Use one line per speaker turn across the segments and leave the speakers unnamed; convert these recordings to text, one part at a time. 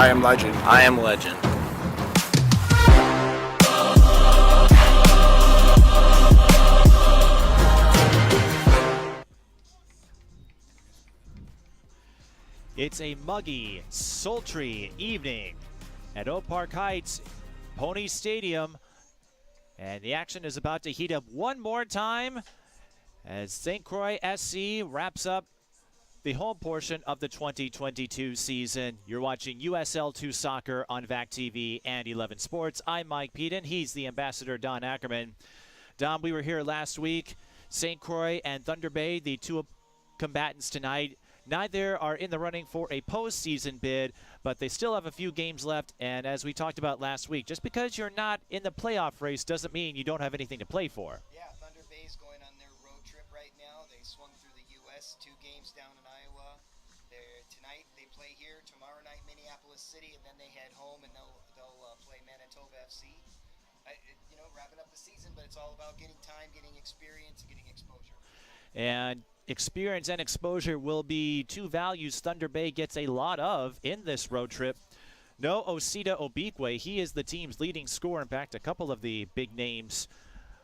I am legend.
I am legend.
It's a muggy, sultry evening at Oak Park Heights Pony Stadium, and the action is about to heat up one more time as St. Croix SC wraps up the home portion of the 2022 season. You're watching USL 2 Soccer on VAC TV and 11 Sports. I'm Mike Peden. He's the ambassador, Don Ackerman. Don, we were here last week. St. Croix and Thunder Bay, the two combatants tonight. Neither are in the running for a postseason bid, but they still have a few games left. And as we talked about last week, just because you're not in the playoff race doesn't mean you don't have anything to play for.
Yeah, Thunder Bay's going on their road trip right now. They swung through the U.S., 2 games down in Iowa. Tonight they play here, tomorrow night Minneapolis City, and then they head home and they'll play Manitoba FC. Wrapping up the season, but it's all about getting time, getting experience, and getting exposure.
And experience and exposure will be two values Thunder Bay gets a lot of in this road trip. No Osita Obikwe, he is the team's leading scorer. In fact, a couple of the big names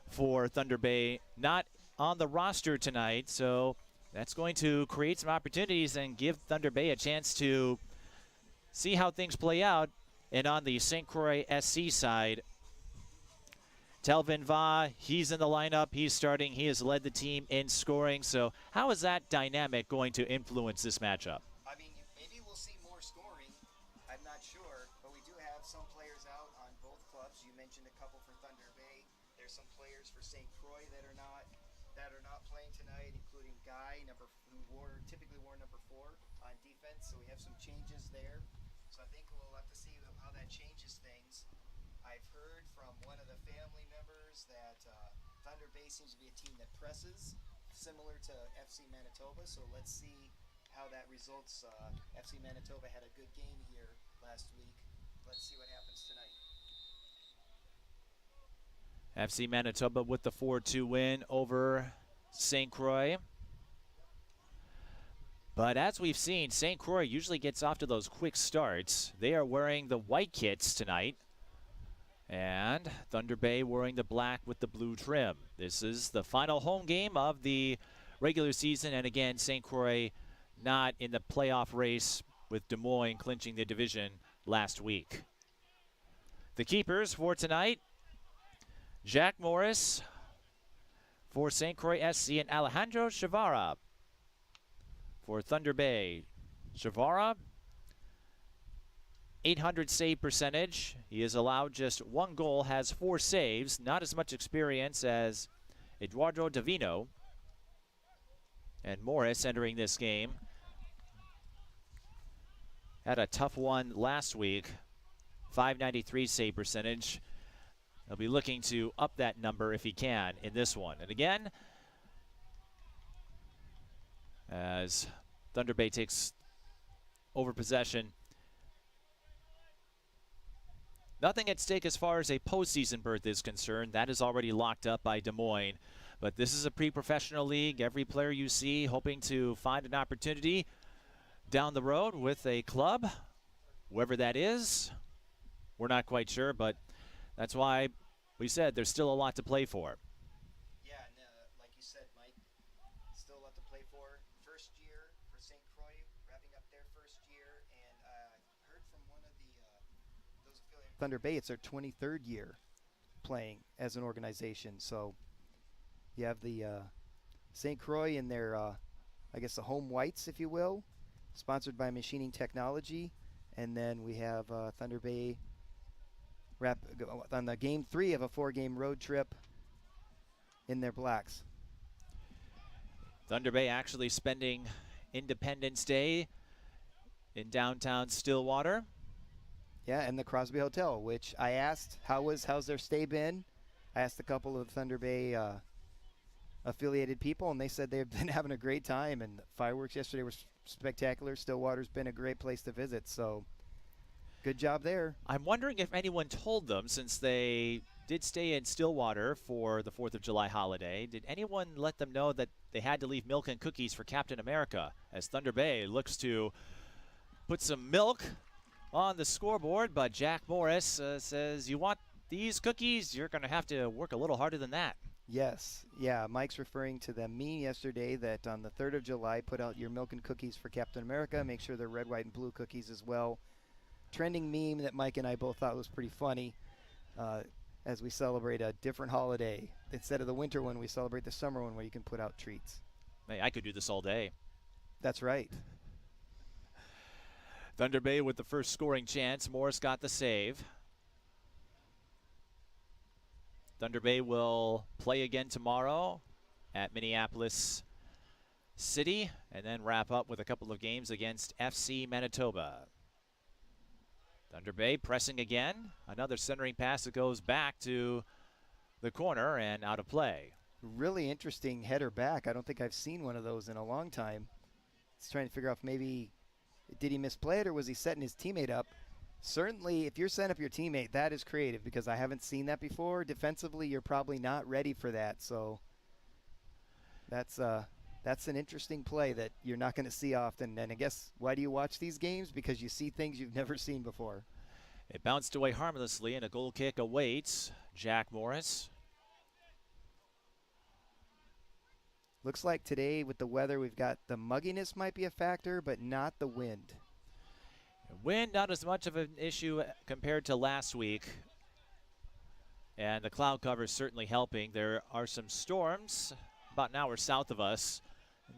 for Thunder Bay not on the roster tonight, so that's going to create some opportunities and give Thunder Bay a chance to see how things play out. And on the St. Croix SC side, Telvin Va, he's in the lineup. He's starting. He has led the team in scoring. So how is that dynamic going to influence this matchup?
I mean, maybe we'll see more scoring. I'm not sure. But we do have some players out on both clubs. You mentioned a couple for Thunder Bay. There's some players for St. Croix that are not playing tonight, including Guy, who typically wore number 4 on defense. So we have some changes there. So I think we'll have to see how that changes things. I've heard from one of the family members that Thunder Bay seems to be a team that presses, similar to FC Manitoba. So let's see how that results. FC Manitoba had a good game here last week. Let's see what happens tonight.
FC Manitoba with the 4-2 win over St. Croix. But as we've seen, St. Croix usually gets off to those quick starts. They are wearing the white kits tonight. And Thunder Bay wearing the black with the blue trim. This is the final home game of the regular season. And again, St. Croix not in the playoff race with Des Moines clinching the division last week. The keepers for tonight, Jack Morris for St. Croix SC and Alejandro Chavara for Thunder Bay. Chavara, 800 save percentage. He has allowed just 1 goal, has 4 saves. Not as much experience as Eduardo Davino. And Morris entering this game had a tough one last week. 593 save percentage. He'll be looking to up that number if he can in this one. And again, as Thunder Bay takes over possession, nothing at stake as far as a postseason berth is concerned. That is already locked up by Des Moines. But this is a pre-professional league. Every player you see hoping to find an opportunity down the road with a club, whoever that is. We're not quite sure, but that's why we said there's still a lot to play for.
Yeah, and like you said, Mike, still a lot to play for. First year for St. Croix, wrapping up their first year. And I heard from one of those affiliated Thunder Bay, it's their 23rd year playing as an organization. So you have the St. Croix in their, I guess, the home whites, if you will, sponsored by Machining Technology. And then we have Thunder Bay on the game 3 of a 4-game road trip in their blacks.
Thunder Bay actually spending Independence Day in downtown Stillwater.
Yeah, and the Crosby Hotel, which I asked, how's their stay been? I asked a couple of Thunder Bay affiliated people, and they said they've been having a great time, and the fireworks yesterday were spectacular. Stillwater's been a great place to visit, so good job there.
I'm wondering if anyone told them, since they did stay in Stillwater for the 4th of July holiday, did anyone let them know that they had to leave milk and cookies for Captain America, as Thunder Bay looks to put some milk on the scoreboard, but Jack Morris says, you want these cookies? You're going to have to work a little harder than that.
Yes. Yeah, Mike's referring to the meme yesterday that on the 3rd of July, put out your milk and cookies for Captain America. Make sure they're red, white, and blue cookies as well. Trending meme that Mike and I both thought was pretty funny as we celebrate a different holiday. Instead of the winter one, we celebrate the summer one where you can put out treats.
Hey, I could do this all day.
That's right.
Thunder Bay with the first scoring chance. Morris got the save. Thunder Bay will play again tomorrow at Minneapolis City and then wrap up with a couple of games against FC Manitoba. Thunder Bay pressing again. Another centering pass that goes back to the corner and out of play.
Really interesting header back. I don't think I've seen one of those in a long time. He's trying to figure out if maybe, did he misplay it or was he setting his teammate up? Certainly, if you're setting up your teammate, that is creative because I haven't seen that before. Defensively, you're probably not ready for that. So that's an interesting play that you're not going to see often. And I guess, why do you watch these games? Because you see things you've never seen before.
It bounced away harmlessly, and a goal kick awaits Jack Morris.
Looks like today with the weather, we've got the mugginess might be a factor, but not the wind.
Wind, not as much of an issue compared to last week. And the cloud cover is certainly helping. There are some storms about an hour south of us,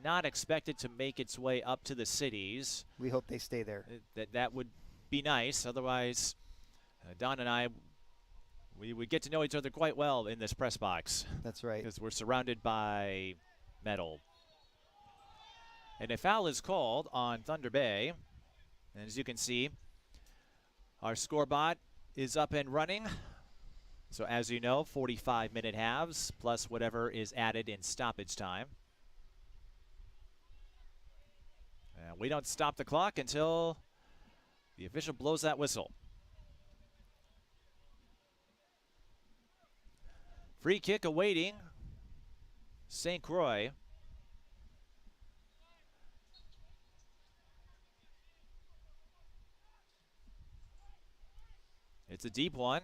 not expected to make its way up to the cities.
We hope they stay there.
That would be nice. Otherwise, Don and I, we would get to know each other quite well in this press box.
That's right.
Because we're surrounded by metal. And a foul is called on Thunder Bay. And as you can see, our scoreboard is up and running. So as you know, 45-minute halves plus whatever is added in stoppage time. And we don't stop the clock until the official blows that whistle. Free kick awaiting St. Croix. It's a deep one.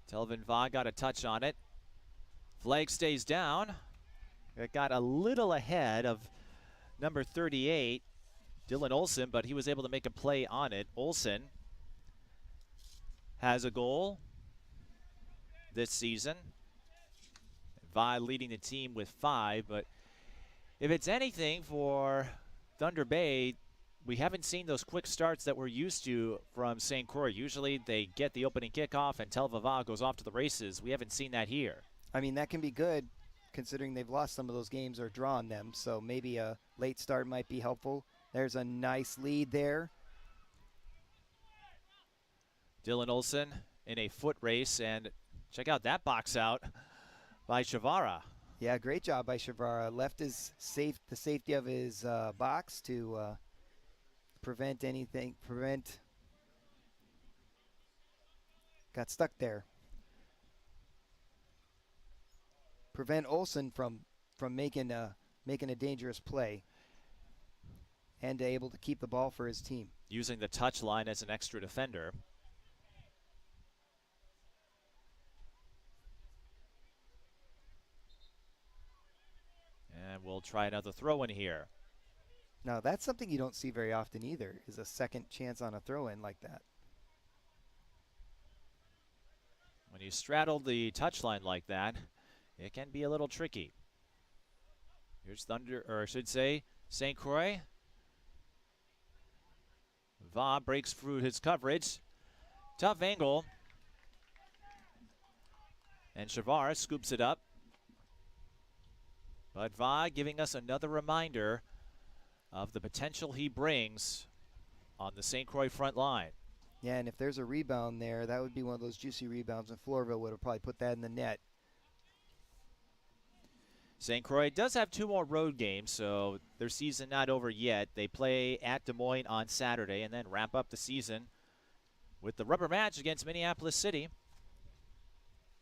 Telvin Va got a touch on it. Flag stays down. It got a little ahead of number 38, Dylan Olsen, but he was able to make a play on it. Olsen has a goal this season. Vi leading the team with 5, but if it's anything for Thunder Bay, we haven't seen those quick starts that we're used to from St. Croix. Usually they get the opening kickoff and Tel Vava goes off to the races. We haven't seen that here.
I mean, that can be good considering they've lost some of those games or drawn them, so maybe a late start might be helpful. There's a nice lead there.
Dylan Olsen in a foot race, and check out that box out by Shavara.
Yeah, great job by Shavara. Left his the safety of his box to prevent anything. Got stuck there. Prevent Olsen from making a dangerous play, and able to keep the ball for his team.
Using the touch line as an extra defender. And we'll try another throw in here.
Now, that's something you don't see very often either, is a second chance on a throw-in like that.
When you straddle the touchline like that, it can be a little tricky. Here's Thunder, or I should say, St. Croix. Va breaks through his coverage. Tough angle. And Shavar scoops it up. But Va giving us another reminder of the potential he brings on the St. Croix front line.
Yeah, and if there's a rebound there, that would be one of those juicy rebounds, and Floorville would have probably put that in the net.
St. Croix does have 2 more road games, so their season not over yet. They play at Des Moines on Saturday and then wrap up the season with the rubber match against Minneapolis City.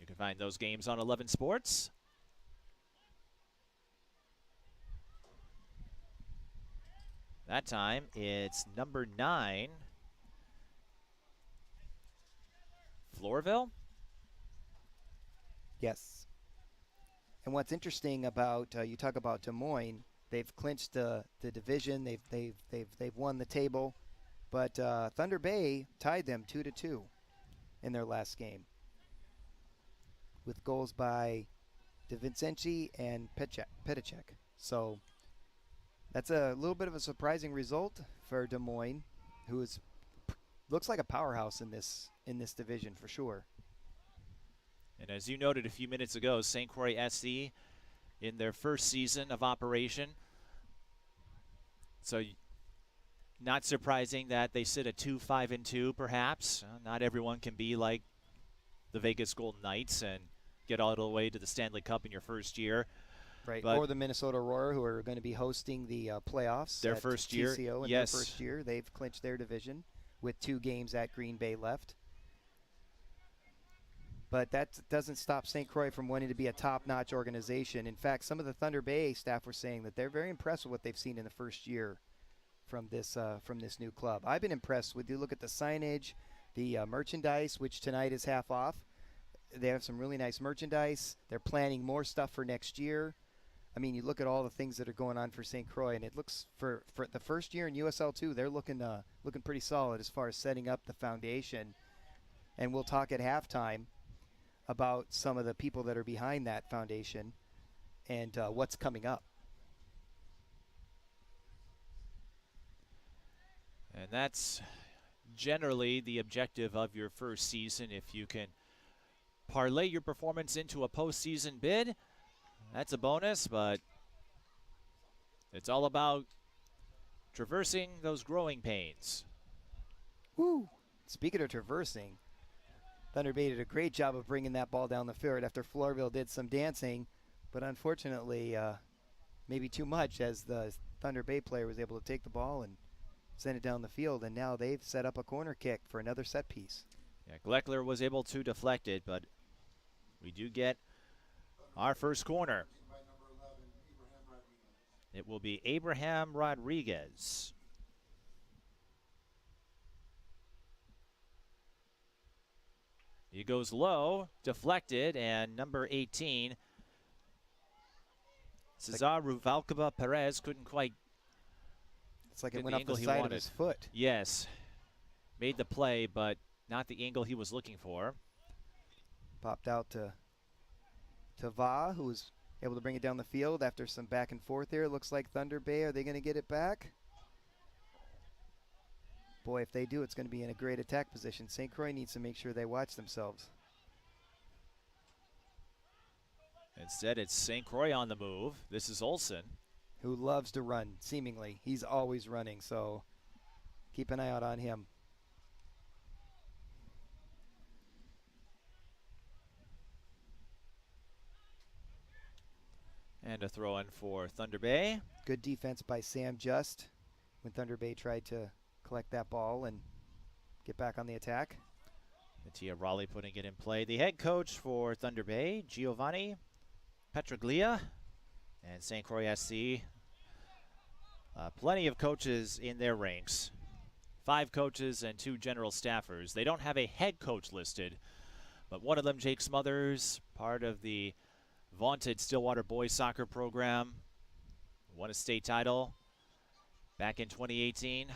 You can find those games on 11 Sports. That time it's number 9, Flourville.
Yes. And what's interesting about you talk about Des Moines, they've clinched the division. They've won the table, but Thunder Bay tied them 2-2 in their last game, with goals by DeVincenzi and Petacek. So that's a little bit of a surprising result for Des Moines, who looks like a powerhouse in this division for sure.
And as you noted a few minutes ago, St. Croix SC in their first season of operation. So not surprising that they sit at 2-5-2 perhaps. Not everyone can be like the Vegas Golden Knights and get all the way to the Stanley Cup in your first year.
Right,
but
or the Minnesota Aurora, who are going to be hosting the playoffs.
Their first year.
TCO in
yes.
their first year. They've clinched their division with 2 games at Green Bay left. But that doesn't stop St. Croix from wanting to be a top-notch organization. In fact, some of the Thunder Bay staff were saying that they're very impressed with what they've seen in the first year from this new club. I've been impressed with, you look at the signage, the merchandise, which tonight is half off. They have some really nice merchandise. They're planning more stuff for next year. I mean, you look at all the things that are going on for St. Croix, and it looks for the first year in USL 2, they're looking pretty solid as far as setting up the foundation. And we'll talk at halftime about some of the people that are behind that foundation and what's coming up.
And that's generally the objective of your first season. If you can parlay your performance into a postseason bid, that's a bonus, but it's all about traversing those growing pains.
Woo! Speaking of traversing, Thunder Bay did a great job of bringing that ball down the field after Flourville did some dancing, but unfortunately, maybe too much, as the Thunder Bay player was able to take the ball and send it down the field, and now they've set up a corner kick for another set piece.
Yeah, Gleckler was able to deflect it, but we do get our first corner. It will be Abraham Rodriguez. He goes low, deflected, and number 18, Cesar Ruvalcaba Perez, couldn't quite.
It's like it went off the side of his foot.
Yes. Made the play, but not the angle he was looking for.
Popped out to Va, who was able to bring it down the field after some back and forth there. Looks like Thunder Bay, are they going to get it back? Boy, if they do, it's going to be in a great attack position. St. Croix needs to make sure they watch themselves.
Instead, it's St. Croix on the move. This is Olsen,
who loves to run, seemingly. He's always running, so keep an eye out on him.
And a throw in for Thunder Bay.
Good defense by Sam Just when Thunder Bay tried to collect that ball and get back on the attack.
Mattia Raleigh putting it in play. The head coach for Thunder Bay, Giovanni Petraglia, and St. Croix SC. Plenty of coaches in their ranks. 5 coaches and 2 general staffers. They don't have a head coach listed, but one of them, Jake Smothers, part of the vaunted Stillwater boys soccer program, won a state title back in 2018.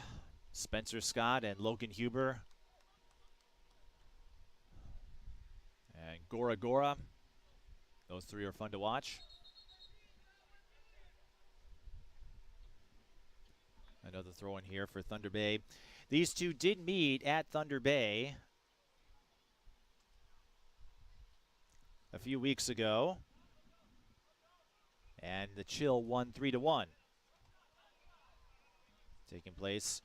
Spencer Scott and Logan Huber. And Gora Gora. Those 3 are fun to watch. Another throw in here for Thunder Bay. These 2 did meet at Thunder Bay a few weeks ago, and the Chill won 3-1. Taking place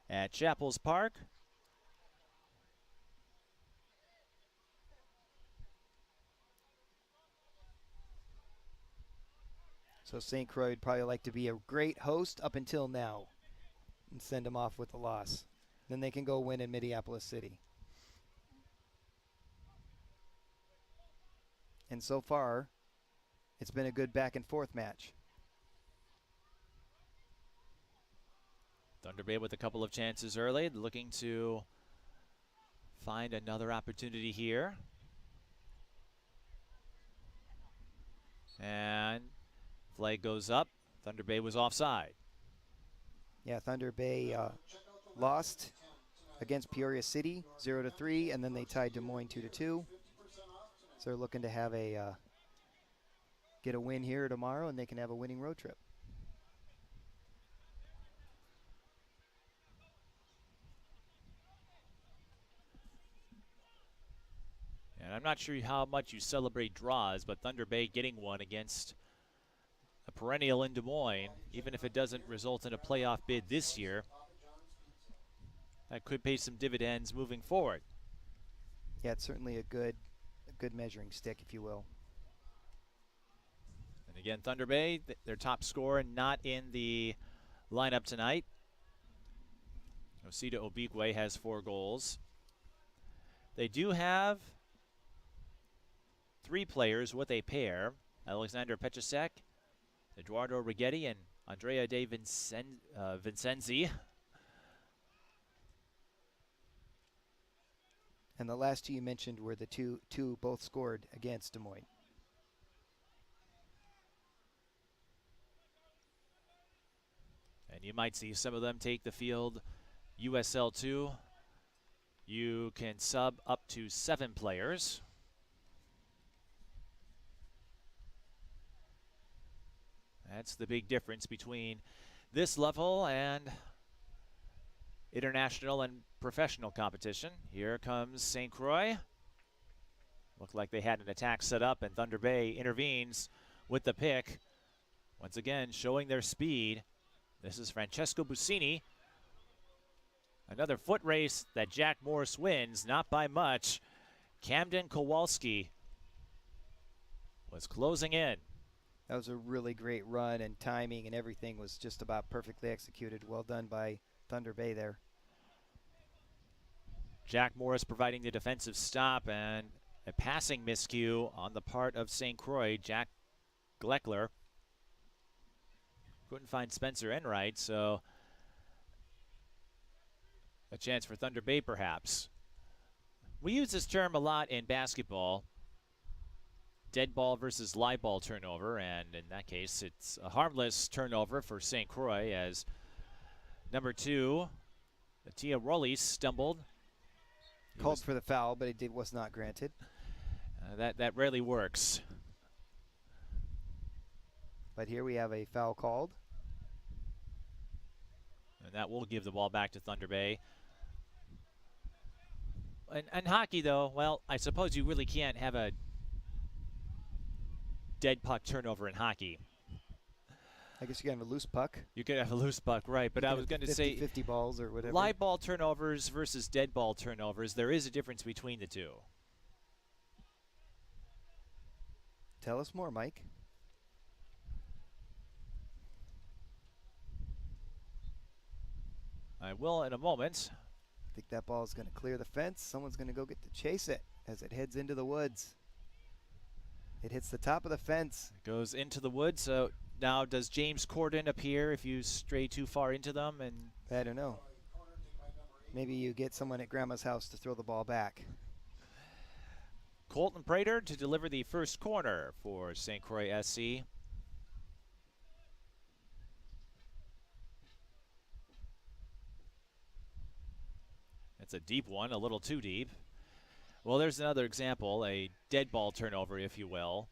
at Chapels Park.
So St. Croix would probably like to be a great host up until now and send them off with a loss. Then they can go win in Minneapolis City. And so far, it's been a good back and forth match.
Thunder Bay with a couple of chances early, looking to find another opportunity here. And flag goes up. Thunder Bay was offside.
Yeah, Thunder Bay lost against Peoria City 0-3, and then they tied Des Moines 2-2. So they're looking to have get a win here tomorrow, and they can have a winning road trip.
And I'm not sure how much you celebrate draws, but Thunder Bay getting one against a perennial in Des Moines, even if it doesn't result in a playoff bid this year, that could pay some dividends moving forward.
Yeah, it's certainly a good measuring stick, if you will.
And again, Thunder Bay, their top scorer, not in the lineup tonight. Osita Obikwe has 4 goals. They do have 3 players with a pair: Alexander Petrasek, Eduardo Righetti, and Andrea De Vincenzi.
And the last 2 you mentioned were the two both scored against Des Moines.
And you might see some of them take the field. USL 2, you can sub up to 7 players. That's the big difference between this level and international and professional competition. Here comes St. Croix. Looked like they had an attack set up, and Thunder Bay intervenes with the pick. Once again, showing their speed. This is Francesco Buccini. Another foot race that Jack Morris wins, not by much. Camden Kowalski was closing in.
That was a really great run, and timing and everything was just about perfectly executed. Well done by Thunder Bay there.
Jack Morris providing the defensive stop, and a passing miscue on the part of St. Croix. Jack Gleckler couldn't find Spencer Enright, so a chance for Thunder Bay perhaps. We use this term a lot in basketball. Dead ball versus live ball turnover, and in that case it's a harmless turnover for St. Croix, as number 2, Tia Rollis, stumbled.
Called for the foul, but it was not granted.
That rarely works.
But here we have a foul called.
And that will give the ball back to Thunder Bay. And hockey, though, well, I suppose you really can't have a dead puck turnover in hockey.
I guess you can have a loose puck.
You could have a loose puck, right, but I was going to say
50 balls or whatever.
Live ball turnovers versus dead ball turnovers, there is a difference between the two.
Tell us more, Mike.
I will in a moment.
I think that ball is going to clear the fence. Someone's going to go get to chase it as it heads into the woods. It hits the top of the fence.
It goes into the woods. So now does James Corden appear if you stray too far into them? And
I don't know. Maybe you get someone at Grandma's house to throw the ball back.
Colton Prater to deliver the first corner for St. Croix SC. It's a deep one, a little too deep. Well, there's another example, a dead ball turnover, if you will,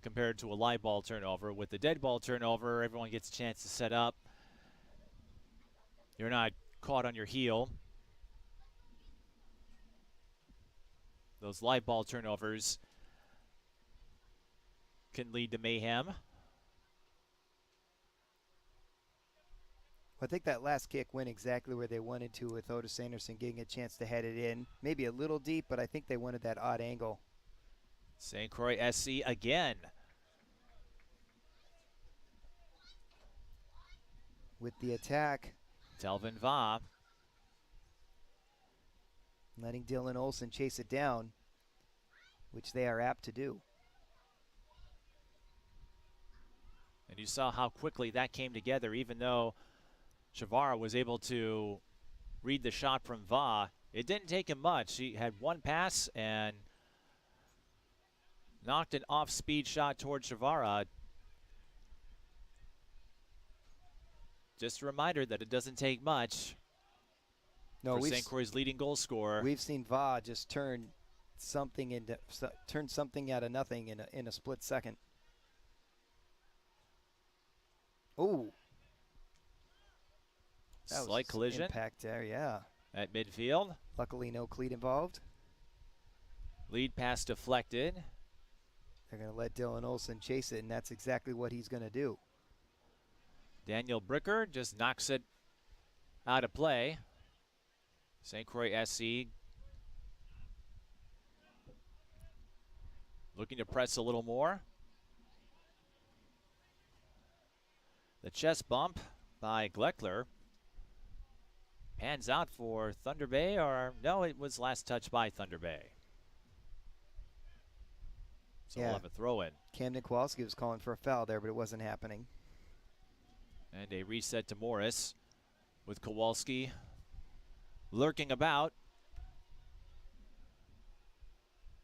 compared to a live ball turnover. With the dead ball turnover, everyone gets a chance to set up. You're not caught on your heel. Those live ball turnovers can lead to mayhem.
I think that last kick went exactly where they wanted to, with Otis Anderson getting a chance to head it in. Maybe a little deep, but I think they wanted that odd angle.
St. Croix SC again.
With the attack.
Delvin Va.
Letting Dylan Olson chase it down, which they are apt to do.
And you saw how quickly that came together, even though Chavara was able to read the shot from Va. It didn't take him much. He had one pass and knocked an off-speed shot towards Chavara. Just a reminder that it doesn't take much for St. Croix's leading goal scorer.
We've seen Va just turn something out of nothing in a split second. Oh,
Slight collision.
Impact there, yeah.
At midfield.
Luckily, no cleat involved.
Lead pass deflected.
They're going to let Dylan Olsen chase it, and that's exactly what he's going to do.
Daniel Bricker just knocks it out of play. St. Croix SC looking to press a little more. The chest bump by Gleckler. Hands out for Thunder Bay, or no, it was last touch by Thunder Bay. So we'll have a throw in.
Camden Kowalski was calling for a foul there, but it wasn't happening.
And a reset to Morris with Kowalski lurking about.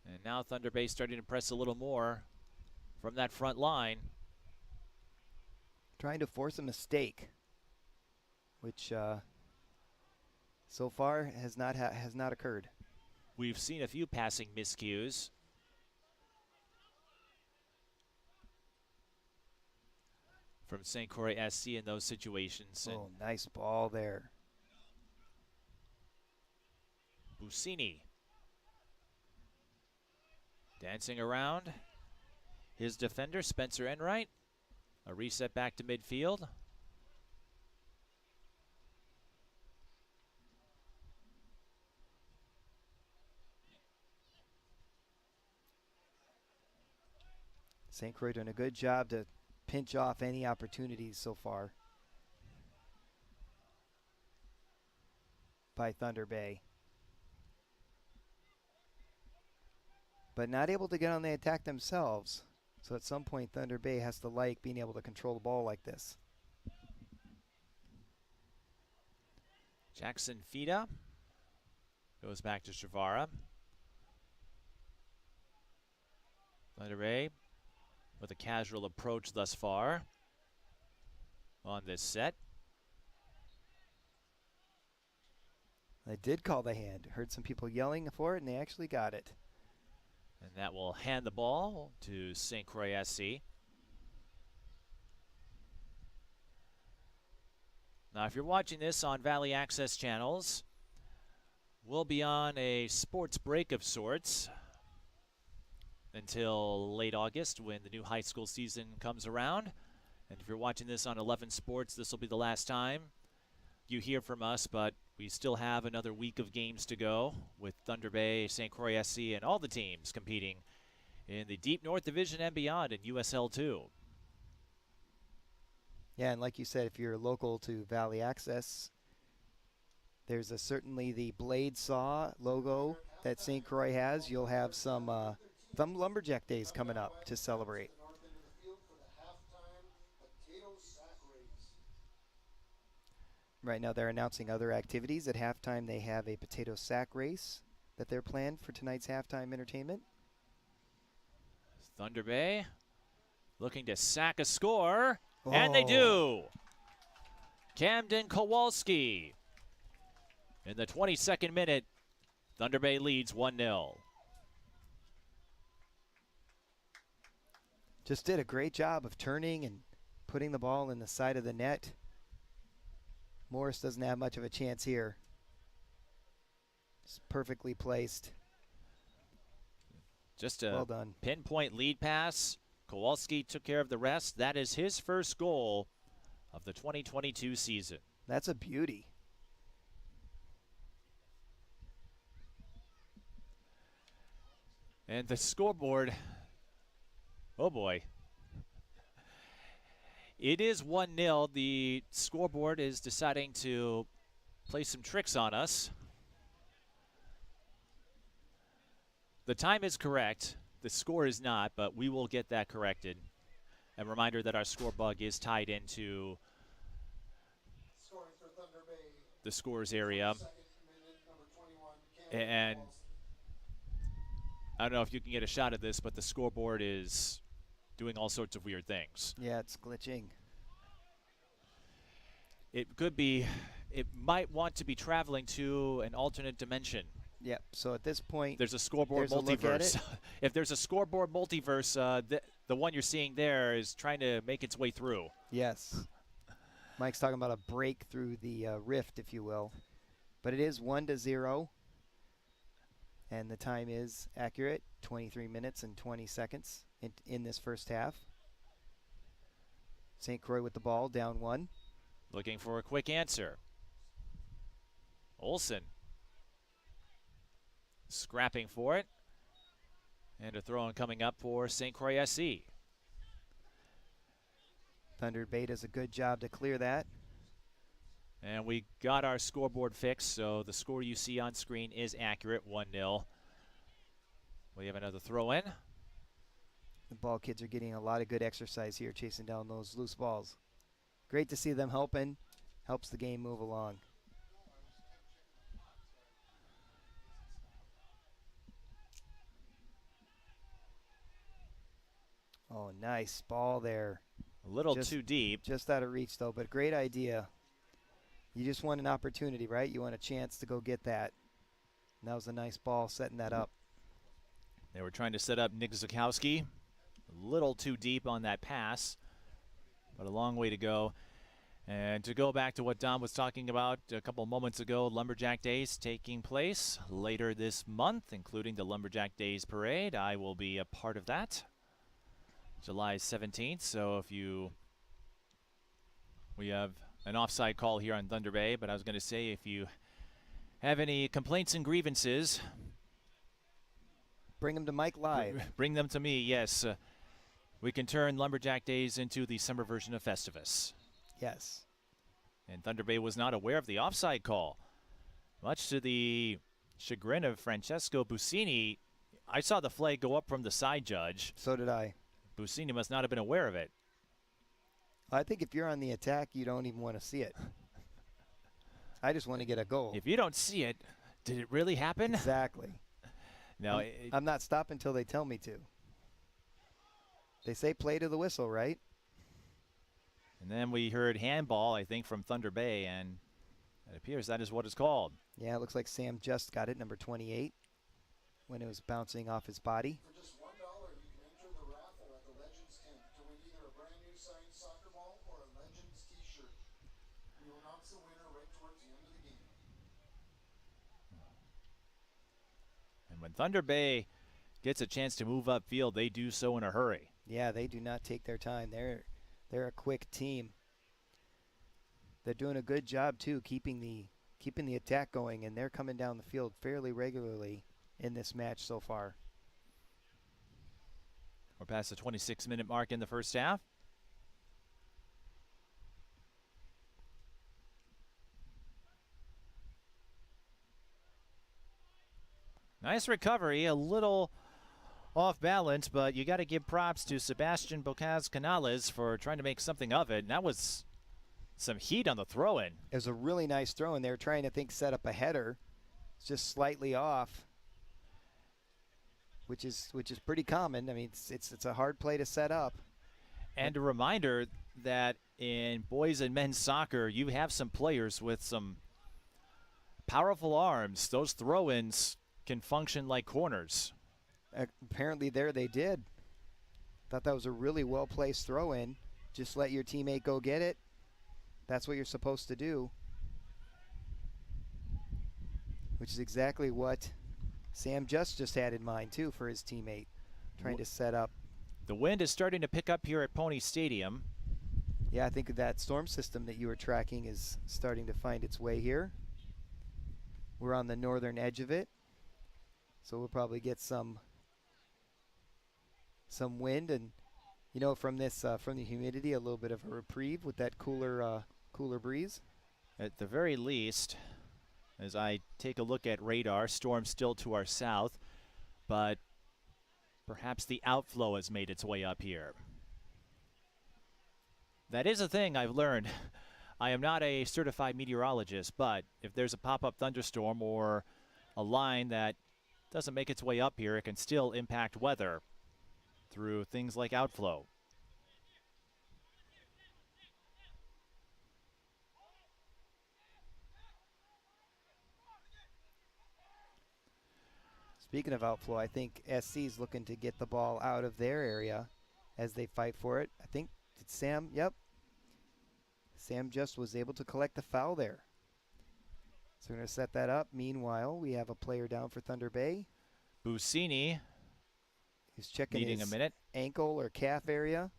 And now Thunder Bay starting to press a little more from that front line.
Trying to force a mistake, which so far has not occurred.
We've seen a few passing miscues. From St. Croix SC in those situations.
Oh, nice ball there.
Busini dancing around his defender, Spencer Enright. A reset back to midfield.
St. Croix doing a good job to pinch off any opportunities so far by Thunder Bay. But not able to get on the attack themselves. So at some point, Thunder Bay has to like being able to control the ball like this.
Jackson Fida goes back to Chavara. Thunder Bay with a casual approach thus far on this set.
They did call the hand. Heard some people yelling for it, and they actually got it.
And that will hand the ball to St. Croix SC. Now, if you're watching this on Valley Access channels, we'll be on a sports break of sorts until late August when the new high school season comes around. And if you're watching this on 11 Sports, this will be the last time you hear from us, but we still have another week of games to go with Thunder Bay, St. Croix SC, and all the teams competing in the Deep North Division and beyond in USL 2.
Yeah, and like you said, if you're local to Valley Access, there's certainly the blade saw logo that St. Croix has. You'll have some Lumberjack Days coming up to celebrate. Right now they're announcing other activities. At halftime they have a potato sack race that they're planned for tonight's halftime entertainment.
Thunder Bay looking to sack a score, and they do. Camden Kowalski in the 22nd minute. Thunder Bay leads 1-0.
Just did a great job of turning and putting the ball in the side of the net. Morris doesn't have much of a chance here. It's perfectly placed.
Just a
well done.
Pinpoint lead pass. Kowalski took care of the rest. That is his first goal of the 2022 season.
That's a beauty.
And the scoreboard, oh boy. It is 1-0. The scoreboard is deciding to play some tricks on us. The time is correct. The score is not, but we will get that corrected. A reminder that our score bug is tied into the scores area. And I don't know if you can get a shot at this, but the scoreboard is doing all sorts of weird things.
Yeah, it's glitching.
It could be, it might want to be traveling to an alternate dimension.
Yep. So at this point,
There's a scoreboard
there's a look at
multiverse.
it.
If there's a scoreboard multiverse, the one you're seeing there is trying to make its way through.
Yes. Mike's talking about a break through the rift, if you will. But it is 1-0. And the time is accurate, 23 minutes and 20 seconds in this first half. St. Croix with the ball, down 1.
Looking for a quick answer. Olsen scrapping for it. And a throw-in coming up for St. Croix SC.
Thunder Bay does a good job to clear that.
And we got our scoreboard fixed, so the score you see on screen is accurate, 1-0. We have another throw-in.
The ball kids are getting a lot of good exercise here, chasing down those loose balls. Great to see them helping. Helps the game move along. Oh, nice ball there.
A little
Just-
too deep.
Just out of reach, though, but great idea. You just want an opportunity, right? You want a chance to go get that. And that was a nice ball setting that up.
They were trying to set up Nick Zukowski. A little too deep on that pass, but a long way to go. And to go back to what Don was talking about a couple moments ago, Lumberjack Days taking place later this month, including the Lumberjack Days Parade. I will be a part of that. July 17th, so we have an offside call here on Thunder Bay, but I was going to say if you have any complaints and grievances,
Bring them to Mike Live.
bring them to me, yes. We can turn Lumberjack Days into the summer version of Festivus.
Yes.
And Thunder Bay was not aware of the offside call. Much to the chagrin of Francesco Busini, I saw the flag go up from the side judge.
So did I.
Busini must not have been aware of it.
I think if you're on the attack, you don't even want to see it. I just want to get a goal.
If you don't see it, did it really happen?
Exactly.
No,
I'm not stopping until they tell me to. They say play to the whistle, right?
and then we heard handball, I think, from Thunder Bay, and it appears that is what it's called.
Yeah, it looks like Sam just got it, number 28, when it was bouncing off his body.
For just $1, you can enter the raffle at the Legends tent to win either a brand new signed soccer ball or a Legends t-shirt. We will announce the winner right towards the end of the game.
And when Thunder Bay gets a chance to move upfield, they do so in a hurry.
Yeah, they do not take their time. They're a quick team. They're doing a good job too, keeping the attack going, and they're coming down the field fairly regularly in this match so far.
We're past the 26-minute mark in the first half. Nice recovery, a little off balance, but you got to give props to Sebastian Bocaz Canales for trying to make something of it. And that was some heat on the throw-in.
It was a really nice throw, and they were trying to set up a header. It's just slightly off, which is pretty common. I mean, it's a hard play to set up.
And a reminder that in boys and men's soccer, you have some players with some powerful arms. Those throw-ins can function like corners.
Apparently there they did. Thought that was a really well-placed throw-in. Just let your teammate go get it. That's what you're supposed to do. Which is exactly what Sam just had in mind, too, for his teammate. Trying to set up.
The wind is starting to pick up here at Pony Stadium.
Yeah, I think that storm system that you were tracking is starting to find its way here. We're on the northern edge of it. So we'll probably get some wind, and from this from the humidity, a little bit of a reprieve with that cooler breeze.
At the very least, as I take a look at radar, storm still to our south, but perhaps the outflow has made its way up here. That is a thing I've learned. I am not a certified meteorologist, but if there's a pop-up thunderstorm or a line that doesn't make its way up here, it can still impact weather through things like outflow.
Speaking of outflow, I think SC is looking to get the ball out of their area as they fight for it. I think, did Sam, yep. Sam just was able to collect the foul there. So we're going to set that up. Meanwhile, we have a player down for Thunder Bay.
Busini
He's checking
needing
his
a minute.
ankle or calf area.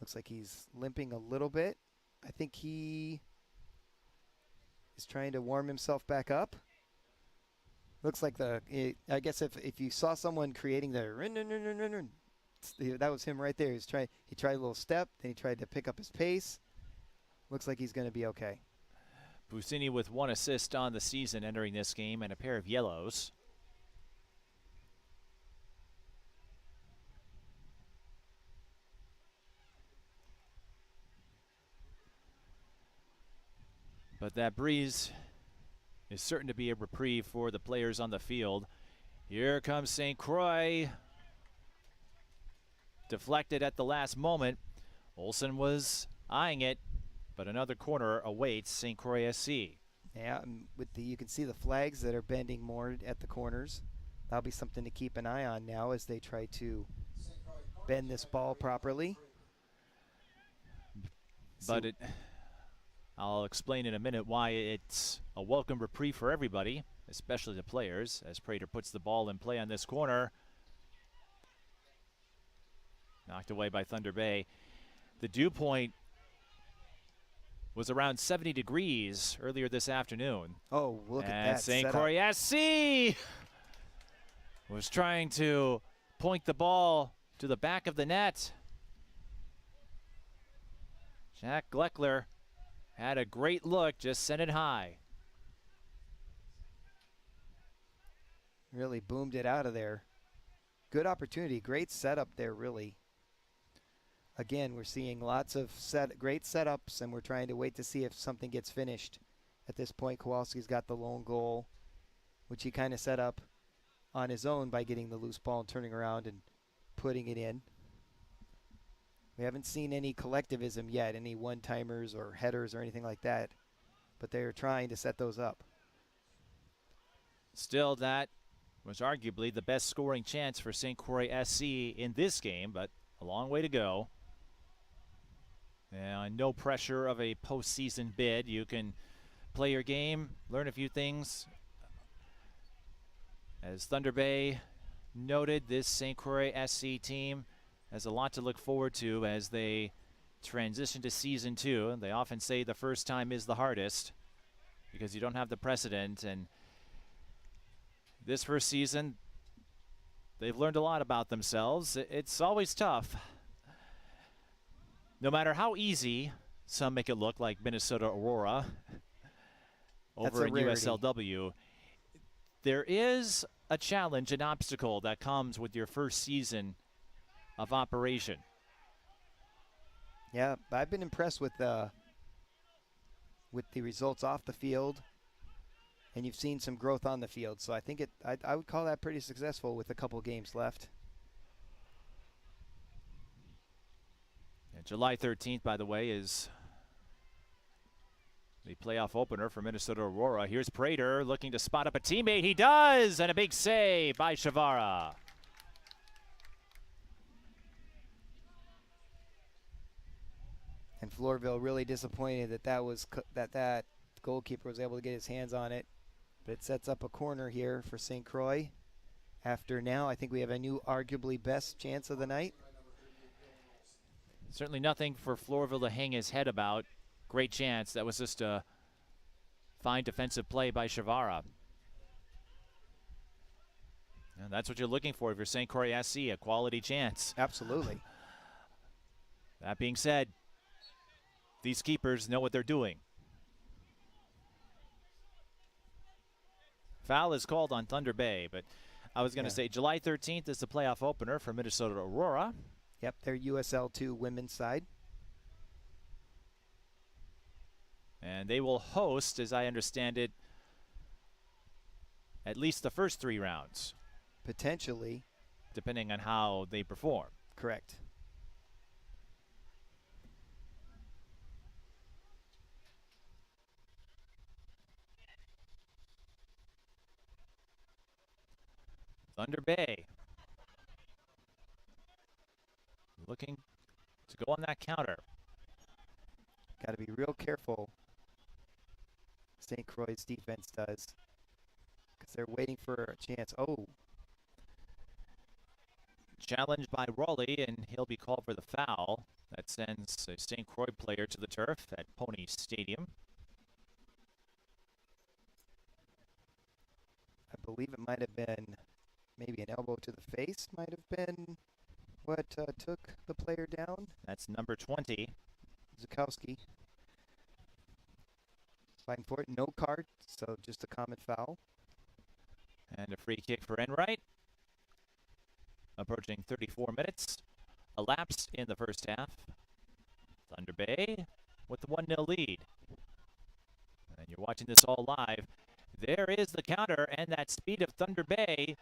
Looks like he's limping a little bit. I think he is trying to warm himself back up. Looks like I guess if you saw someone creating the that was him right there. He tried a little step, then he tried to pick up his pace. Looks like he's going to be okay.
Busini with 1 assist on the season entering this game and a pair of yellows. But that breeze is certain to be a reprieve for the players on the field. Here comes St. Croix. Deflected at the last moment. Olsen was eyeing it, but another corner awaits St. Croix SC.
Yeah, and you can see the flags that are bending more at the corners. That'll be something to keep an eye on now as they try to bend this ball properly.
But I'll explain in a minute why it's a welcome reprieve for everybody, especially the players, as Prater puts the ball in play on this corner. Knocked away by Thunder Bay. The dew point was around 70 degrees earlier this afternoon.
Oh, look at that
St.
setup.
Croix SC was trying to point the ball to the back of the net. Jack Gleckler had a great look, just sent it high.
Really boomed it out of there. Good opportunity, great setup there, really. Again, we're seeing lots of great setups, and we're trying to wait to see if something gets finished. At this point, Kowalski's got the lone goal, which he kind of set up on his own by getting the loose ball and turning around and putting it in. We haven't seen any collectivism yet, any one-timers or headers or anything like that, but they're trying to set those up.
Still, that was arguably the best scoring chance for St. Croix SC in this game, but a long way to go. And no pressure of a postseason bid. You can play your game, learn a few things. As Thunder Bay noted, this St. Croix SC team has a lot to look forward to as they transition to season 2. They often say the first time is the hardest because you don't have the precedent. And this first season, they've learned a lot about themselves. It's always tough. No matter how easy some make it look, like Minnesota Aurora over in USLW, there is a challenge, an obstacle that comes with your first season of operation.
Yeah, I've been impressed with the results off the field, and you've seen some growth on the field. So I think I would call that pretty successful with a couple games left.
And July 13th, by the way, is the playoff opener for Minnesota Aurora. Here's Prater looking to spot up a teammate. He does, and a big save by Shavara.
And Floorville really disappointed that goalkeeper was able to get his hands on it. But it sets up a corner here for St. Croix. After now, I think we have a new arguably best chance of the night.
Certainly nothing for Floorville to hang his head about. Great chance. That was just a fine defensive play by Shavara. And that's what you're looking for if you're St. Croix SC, a quality chance.
Absolutely.
That being said, these keepers know what they're doing. Foul is called on Thunder Bay, but I was going to say July 13th is the playoff opener for Minnesota Aurora.
Yep, they're USL 2 women's side.
And they will host, as I understand it, at least the first 3 rounds,
Potentially.
depending on how they perform.
Correct.
Thunder Bay looking to go on that counter.
Got to be real careful. St. Croix's defense does, because they're waiting for a chance. Oh,
Challenged by Raleigh, and he'll be called for the foul. That sends a St. Croix player to the turf at Pony Stadium.
I believe it might have been maybe an elbow to the face might have been what took the player down.
That's number 20.
Zukowski. Fighting for it. No card, so just a common foul.
And a free kick for Enright. Approaching 34 minutes. Elapsed in the first half. Thunder Bay with the 1-0 lead. And you're watching this all live. There is the counter and that speed of Thunder Bay.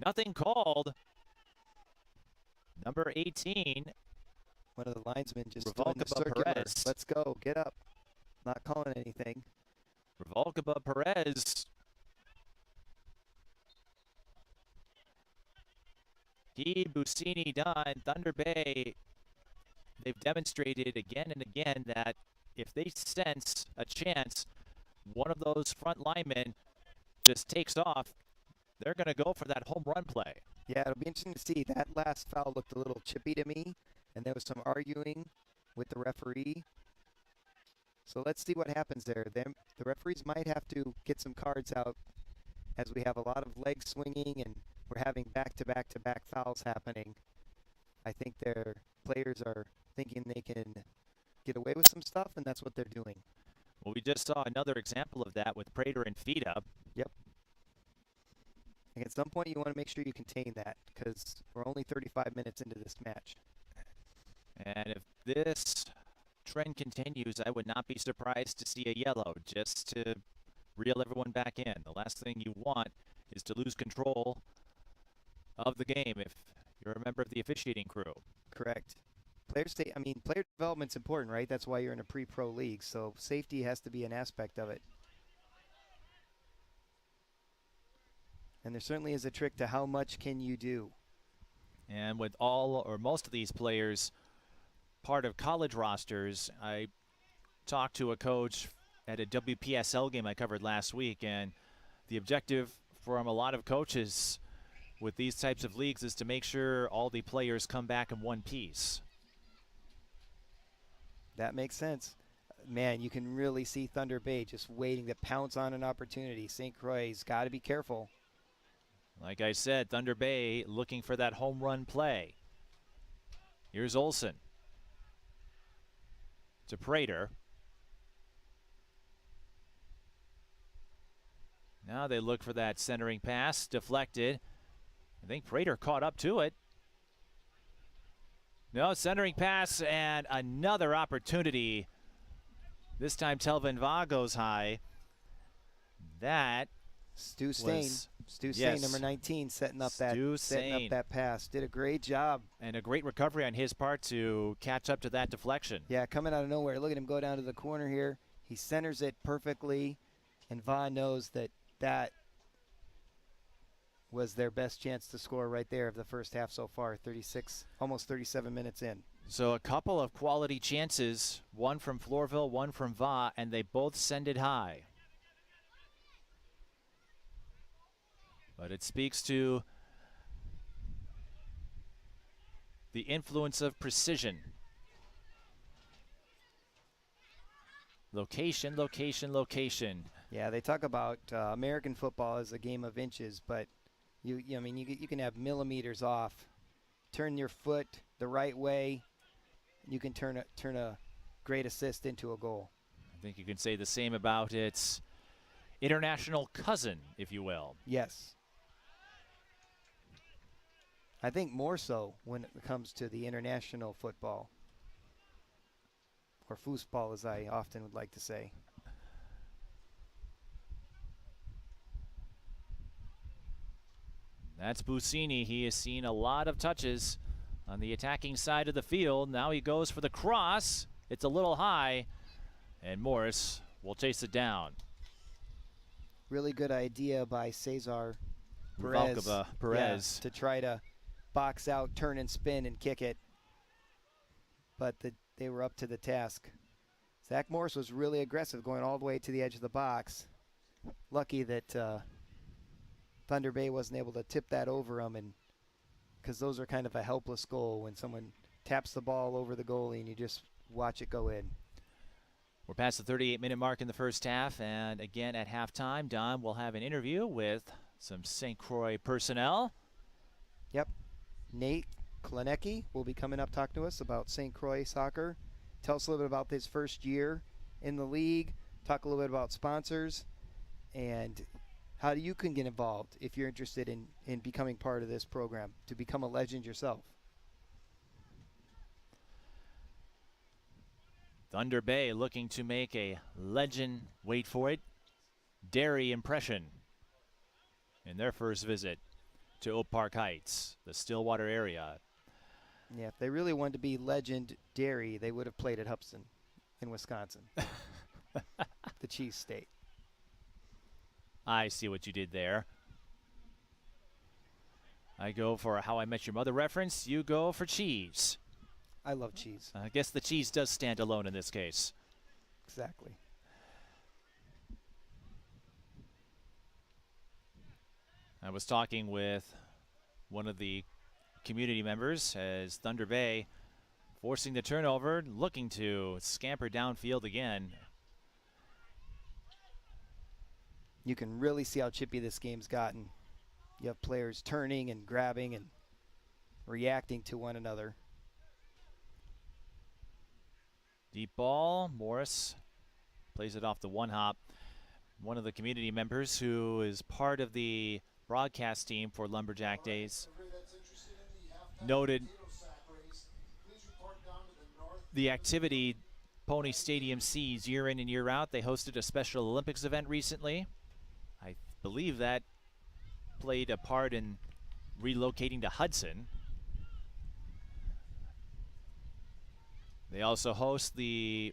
Nothing called. Number 18.
One of the linesmen just doing the
Revolcaba
circular.
Perez.
Let's go. Get up. Not calling anything.
Revolcaba Perez. He, Busini, Dunn, Thunder Bay. They've demonstrated again and again that if they sense a chance, one of those front linemen just takes off, they're going to go for that home run play.
Yeah, it'll be interesting to see. That last foul looked a little chippy to me, and there was some arguing with the referee. So let's see what happens there. The referees might have to get some cards out, as we have a lot of leg swinging and we're having back-to-back-to-back fouls happening. I think their players are thinking they can get away with some stuff, and that's what they're doing.
Well, we just saw another example of that with Prater and Fida.
Yep. And at some point, you want to make sure you contain that, because we're only 35 minutes into this match.
And if this trend continues, I would not be surprised to see a yellow just to reel everyone back in. The last thing you want is to lose control of the game if you're a member of the officiating crew.
Correct. Player development's important, right? That's why you're in a pre-pro league, so safety has to be an aspect of it. And there certainly is a trick to how much can you do.
And with all or most of these players part of college rosters, I talked to a coach at a WPSL game I covered last week, and the objective from a lot of coaches with these types of leagues is to make sure all the players come back in one piece.
That makes sense. Man, you can really see Thunder Bay just waiting to pounce on an opportunity. St. Croix's got to be careful.
Like I said, Thunder Bay looking for that home run play. Here's Olsen to Prater. Now they look for that centering pass, deflected. I think Prater caught up to it. No, centering pass and another opportunity. This time Telvin Va goes high. That
Stu Stain,
yes,
number 19, setting up
Stu
that pass. Did a great job.
And a great recovery on his part to catch up to that deflection.
Yeah, coming out of nowhere. Look at him go down to the corner here. He centers it perfectly, and Va knows that was their best chance to score right there of the first half so far. 36, almost 37 minutes in.
So a couple of quality chances, one from Flourville, one from Va, and they both send it high. But it speaks to the influence of precision. Location, location, location.
Yeah, they talk about American football as a game of inches, but you can have millimeters off. Turn your foot the right way, you can turn a great assist into a goal.
I think you can say the same about its international cousin, if you will.
Yes. I think more so when it comes to the international football. or foosball as I often would like to say.
That's Busini. He has seen a lot of touches on the attacking side of the field. Now he goes for the cross. It's a little high, and Morris will chase it down.
Really good idea by Cesar
Perez.
to try to box out, turn and spin and kick it. But they were up to the task. Zach Morris was really aggressive, going all the way to the edge of the box. Lucky that Thunder Bay wasn't able to tip that over him, and because those are kind of a helpless goal when someone taps the ball over the goalie and you just watch it go in.
We're past the 38-minute mark in the first half, and again at halftime, Don will have an interview with some St. Croix personnel.
Yep. Nate Klinecki will be coming up talking to us about St. Croix soccer. Tell us a little bit about his first year in the league, talk a little bit about sponsors, and how you can get involved if you're interested in becoming part of this program, to become a legend yourself.
Thunder Bay looking to make a legend, wait for it, dairy impression in their first visit to Oak Park Heights, the Stillwater area.
Yeah, if they really wanted to be legend dairy, they would have played at Hubson in Wisconsin, the cheese state.
I see what you did there. I go for a How I Met Your Mother reference. You go for cheese.
I love cheese.
I guess the cheese does stand alone in this case.
Exactly.
I was talking with one of the community members as Thunder Bay forcing the turnover, looking to scamper downfield again.
You can really see how chippy this game's gotten. You have players turning and grabbing and reacting to one another.
Deep ball. Morris plays it off the one hop. One of the community members who is part of the broadcast team for Lumberjack Days noted the activity Pony Stadium sees year in and year out. They hosted a Special Olympics event recently. I believe that played a part in relocating to Hudson. They also host the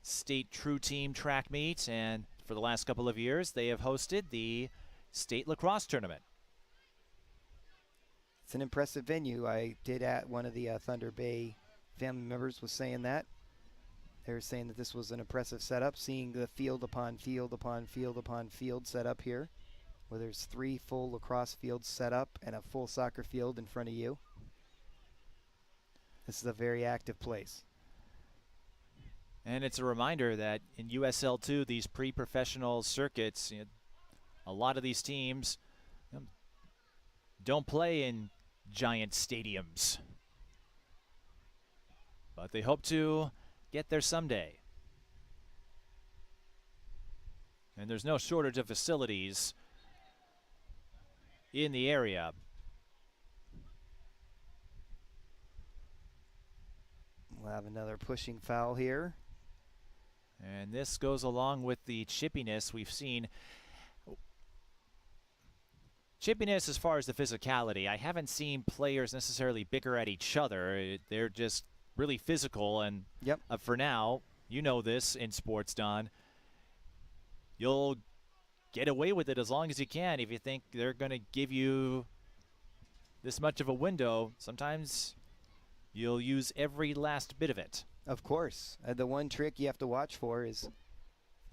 State True Team track meet, and for the last couple of years, they have hosted the State Lacrosse Tournament.
It's an impressive venue. I did at one of the Thunder Bay family members was saying that. They were saying that this was an impressive setup, seeing the field upon field upon field upon field set up here, where there's 3 full lacrosse fields set up and a full soccer field in front of you. This is a very active place.
And it's a reminder that in USL 2, these pre-professional circuits, a lot of these teams don't play in giant stadiums. But they hope to get there someday. And there's no shortage of facilities in the area.
We'll have another pushing foul here.
And this goes along with the chippiness we've seen. Chippiness as far as the physicality. I haven't seen players necessarily bicker at each other. They're just really physical. And
yep.
For now, you know this in sports, Don. You'll get away with it as long as you can. If you think they're going to give you this much of a window, sometimes you'll use every last bit of it.
Of course. The one trick you have to watch for is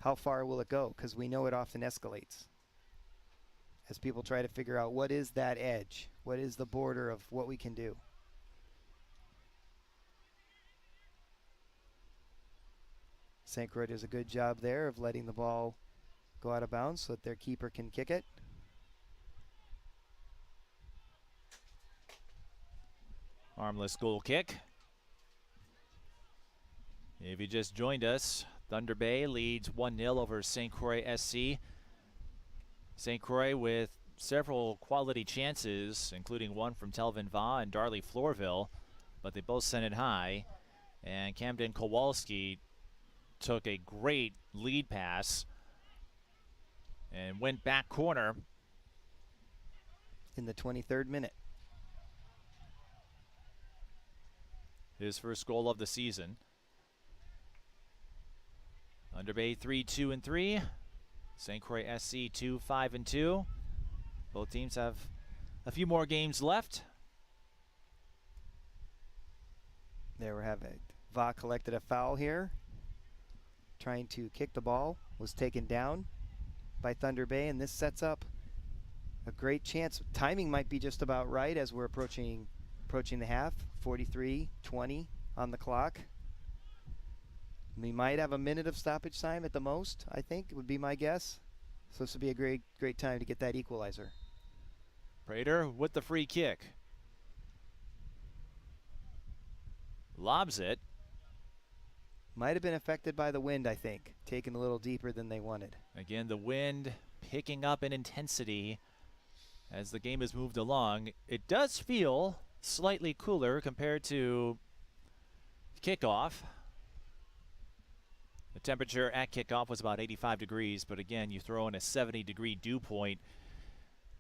how far will it go, because we know it often escalates. As people try to figure out what is that edge, what is the border of what we can do. St. Croix does a good job there of letting the ball go out of bounds so that their keeper can kick it.
Harmless goal kick. If you just joined us, Thunder Bay leads 1-0 over St. Croix SC. St. Croix with several quality chances, including one from Telvin Va and Darley Floorville, but they both sent it high. And Camden Kowalski took a great lead pass and went back corner.
In the 23rd minute.
His first goal of the season. Thunder Bay 3-2-3. St. Croix SC 2-5-2. Both teams have a few more games left.
There we have it. Va collected a foul here. Trying to kick the ball. Was taken down by Thunder Bay, and this sets up a great chance. Timing might be just about right as we're approaching the half. 43-20 on the clock. We might have a minute of stoppage time at the most, I think, would be my guess. So this would be a great time to get that equalizer.
Prater with the free kick. Lobs it.
Might have been affected by the wind, I think. Taken a little deeper than they wanted.
Again, the wind picking up in intensity as the game has moved along. It does feel slightly cooler compared to kickoff. The temperature at kickoff was about 85 degrees, but again, you throw in a 70-degree dew point.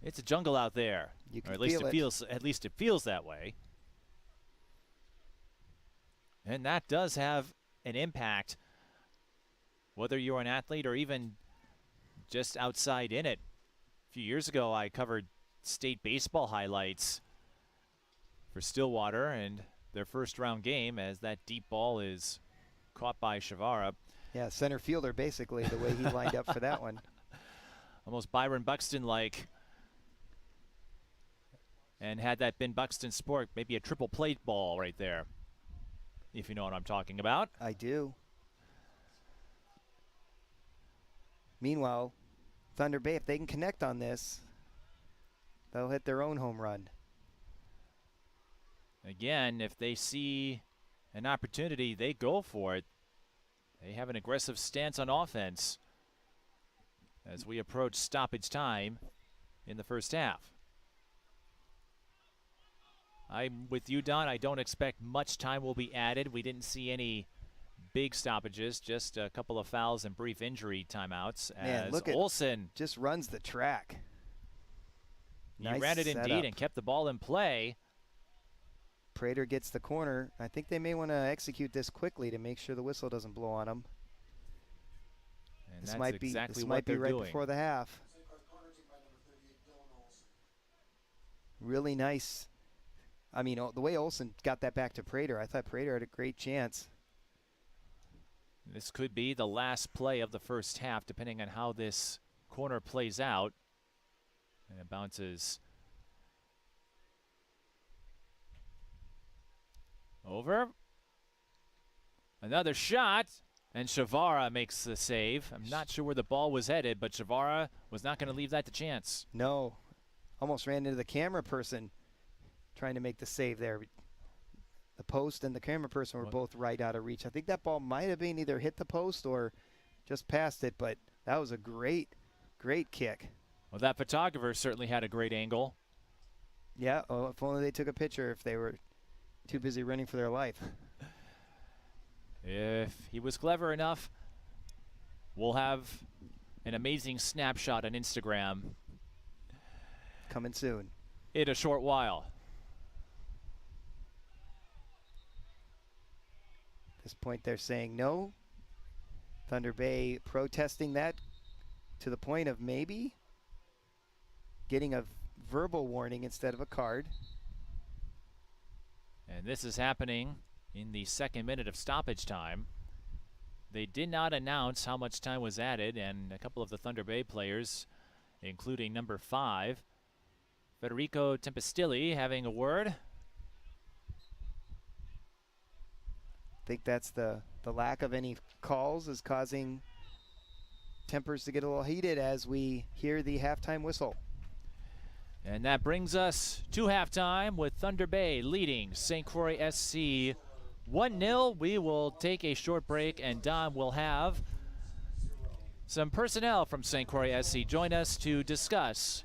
It's a jungle out there.
You can
or at least
feel
it feels that way. And that does have an impact, whether you're an athlete or even just outside in it. A few years ago, I covered state baseball highlights for Stillwater and their first round game as that deep ball is caught by Shavara.
Yeah, center fielder basically, the way he lined up for that one.
Almost Byron Buxton-like. And had that been Buxton sport, maybe a triple plate ball right there, if you know what I'm talking about.
I do. Meanwhile, Thunder Bay, if they can connect on this, they'll hit their own home run.
Again, if they see an opportunity, they go for it. They have an aggressive stance on offense as we approach stoppage time in the first half. I'm with you, Don. I don't expect much time will be added. We didn't see any big stoppages, just a couple of fouls and brief injury timeouts.
Man,
as
look at
Olsen
just runs the track.
he ran it indeed and kept the ball in play.
Prater gets the corner. I think they may want to execute this quickly to make sure the whistle doesn't blow on them.
And
This
that's
might be
exactly
this
what
might be
they're
right
doing.
before the half. Really nice. I mean, the way Olsen got that back to Prater, I thought Prater had a great chance.
This could be the last play of the first half, depending on how this corner plays out. And it bounces over. Another shot, and Shavara makes the save. I'm not sure where the ball was headed, but Shavara was not going to leave that to chance.
No, almost ran into the camera person trying to make the save there. The post and the camera person were both right out of reach. I think that ball might have been either hit the post or just past it, but that was a great kick.
Well, that photographer certainly had a great angle.
Yeah, oh, if only they took a picture if they were too busy running for their life.
If he was clever enough, we'll have an amazing snapshot on Instagram
Coming soon.
in a short while.
At this point, they're saying no. Thunder Bay protesting that to the point of maybe getting a verbal warning instead of a card.
And this is happening in the second minute of stoppage time. They did not announce how much time was added, and a couple of the Thunder Bay players, including number 5, Federico Tempestilli, having a word.
I think that's the lack of any calls is causing tempers to get a little heated as we hear the halftime whistle.
And that brings us to halftime with Thunder Bay leading St. Croix SC 1-0. We will take a short break, and Don will have some personnel from St. Croix SC join us to discuss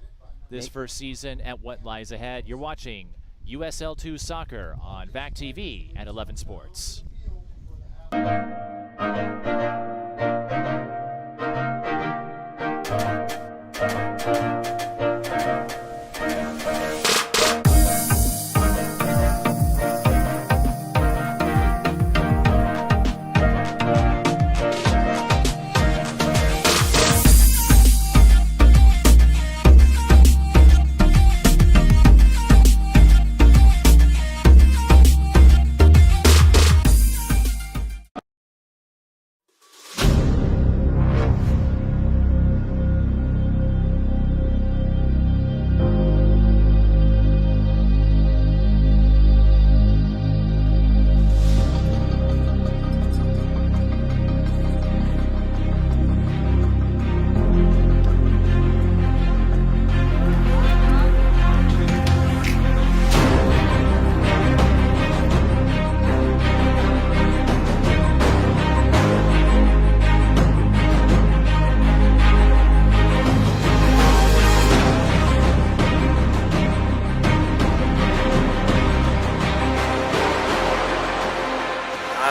this first season and what lies ahead. You're watching USL 2 Soccer on VAC TV at 11 Sports.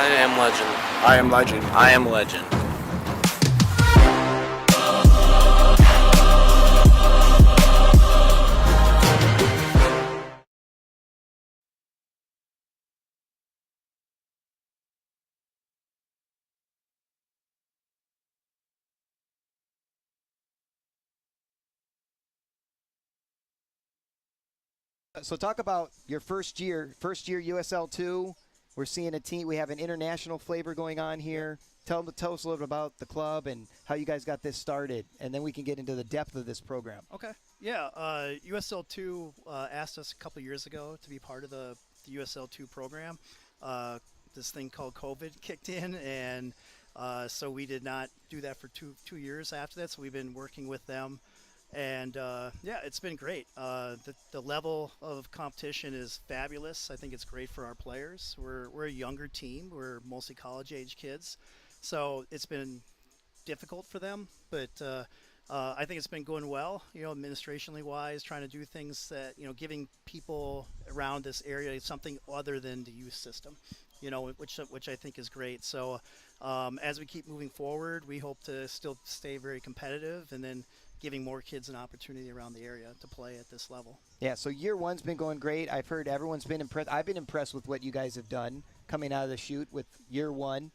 I am legend.
I am legend.
I am legend.
So talk about your first year USL 2. We're seeing a team. We have an international flavor going on here. Tell us a little bit about the club and how you guys got this started, and then we can get into the depth of this program.
Okay. Yeah. USL 2 asked us a couple years ago to be part of the USL 2 program. This thing called COVID kicked in, and so we did not do that for two years after that. So we've been working with them. And yeah, it's been great. The level of competition is fabulous. I think it's great for our players. We're a younger team. We're mostly college-age kids, so it's been difficult for them. But I think it's been going well. You know, administrationally wise, trying to do things that giving people around this area something other than the youth system. Which I think is great. So as we keep moving forward, we hope to still stay very competitive, and then giving more kids an opportunity around the area to play at this level.
Yeah, so year one's been going great. I've heard everyone's been impressed. I've been impressed with what you guys have done coming out of the chute with year one.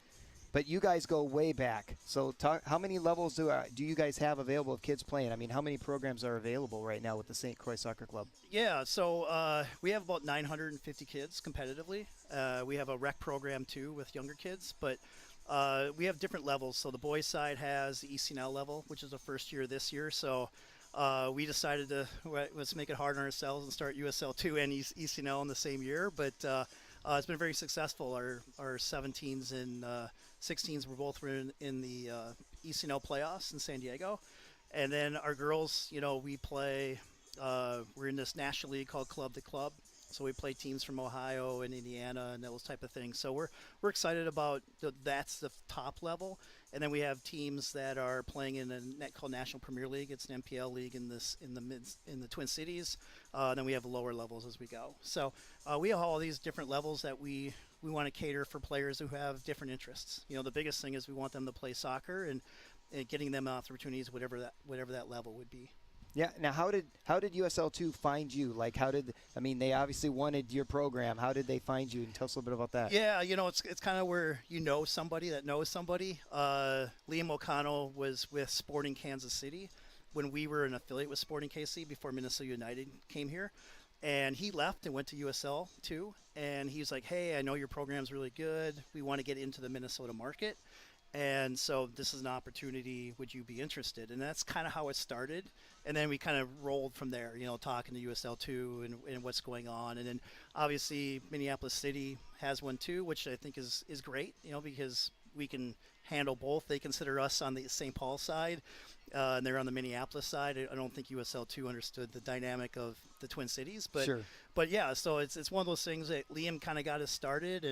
But you guys go way back. So how many levels do you guys have available of kids playing? I mean, how many programs are available right now with the St. Croix Soccer Club?
Yeah, so we have about 950 kids competitively. We have a rec program too with younger kids, but we have different levels. So the boys side has the ECNL level, which is the first year this year. So we decided to let's make it hard on ourselves and start USL 2 and ECNL in the same year. But it's been very successful. Our 17s and 16s were both in the ECNL playoffs in San Diego. And then our girls, we play, we're in this national league called Club to Club. So we play teams from Ohio and Indiana and those type of things. So we're excited about that's the top level, and then we have teams that are playing in a net called National Premier League. It's an NPL league in the Twin Cities. Then we have lower levels as we go. So we have all these different levels that we want to cater for players who have different interests. The biggest thing is we want them to play soccer and getting them opportunities, whatever that level would be.
Yeah. Now, how did USL 2 find you? Like, they obviously wanted your program. How did they find you? And tell us a little bit about that.
Yeah, it's kind of where somebody that knows somebody. Liam O'Connell was with Sporting Kansas City when we were an affiliate with Sporting KC before Minnesota United came here. And he left and went to USL 2. And he's like, hey, I know your program's really good. We want to get into the Minnesota market. And so this is an opportunity. Would you be interested? And that's kind of how it started. And then we kind of rolled from there, talking to USL 2 and what's going on. And then obviously Minneapolis City has one too, which I think is great, because we can handle both. They consider us on the St. Paul side, and they're on the Minneapolis side. I don't think USL 2 understood the dynamic of the Twin Cities. But,
sure.
But yeah, so it's one of those things that Liam kind of got us started,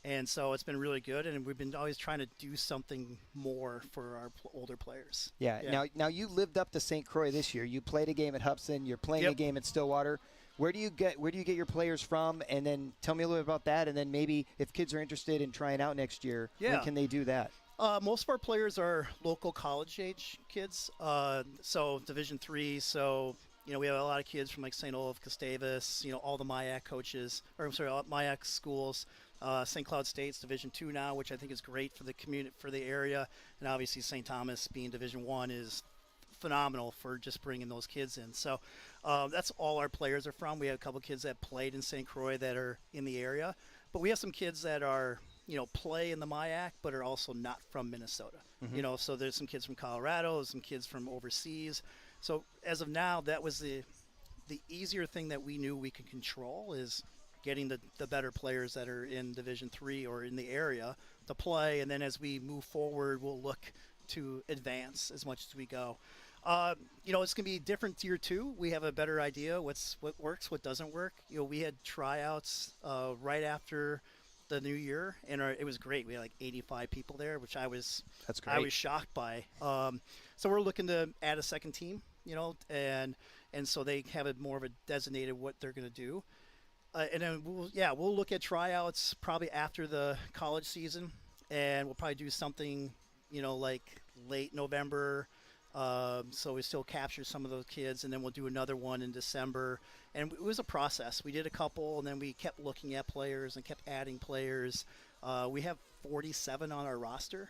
and so it's been really good, and we've been always trying to do something more for our older players.
Yeah. Now you lived up to St. Croix this year. You played a game at Hubson. You're playing a game at Stillwater. Where do you get your players from? And then tell me a little bit about that. And then maybe if kids are interested in trying out next year, when can they do that?
Most of our players are local college-age kids, so Division III. So, we have a lot of kids from like St. Olaf, Gustavus, all the MIAC coaches, MIAC schools. St. Cloud State's Division II now, which I think is great for the community, for the area. And obviously St. Thomas being Division I is phenomenal for just bringing those kids in. So that's all our players are from. We have a couple kids that played in St. Croix that are in the area. But we have some kids that are play in the MIAC, but are also not from Minnesota. So there's some kids from Colorado, some kids from overseas. So as of now, that was the easier thing that we knew we could control, is getting the better players that are in Division III or in the area to play. And then as we move forward, we'll look to advance as much as we go. It's going to be different year 2. We have a better idea what works, what doesn't work. We had tryouts right after the new year, and it was great. We had like 85 people there, which I was shocked by. So we're looking to add a second team, and so they have more of a designated what they're going to do. And then we'll look at tryouts probably after the college season, and we'll probably do something, like late November. So we still capture some of those kids, and then we'll do another one in December. And it was a process. We did a couple, and then we kept looking at players and kept adding players. We have 47 on our roster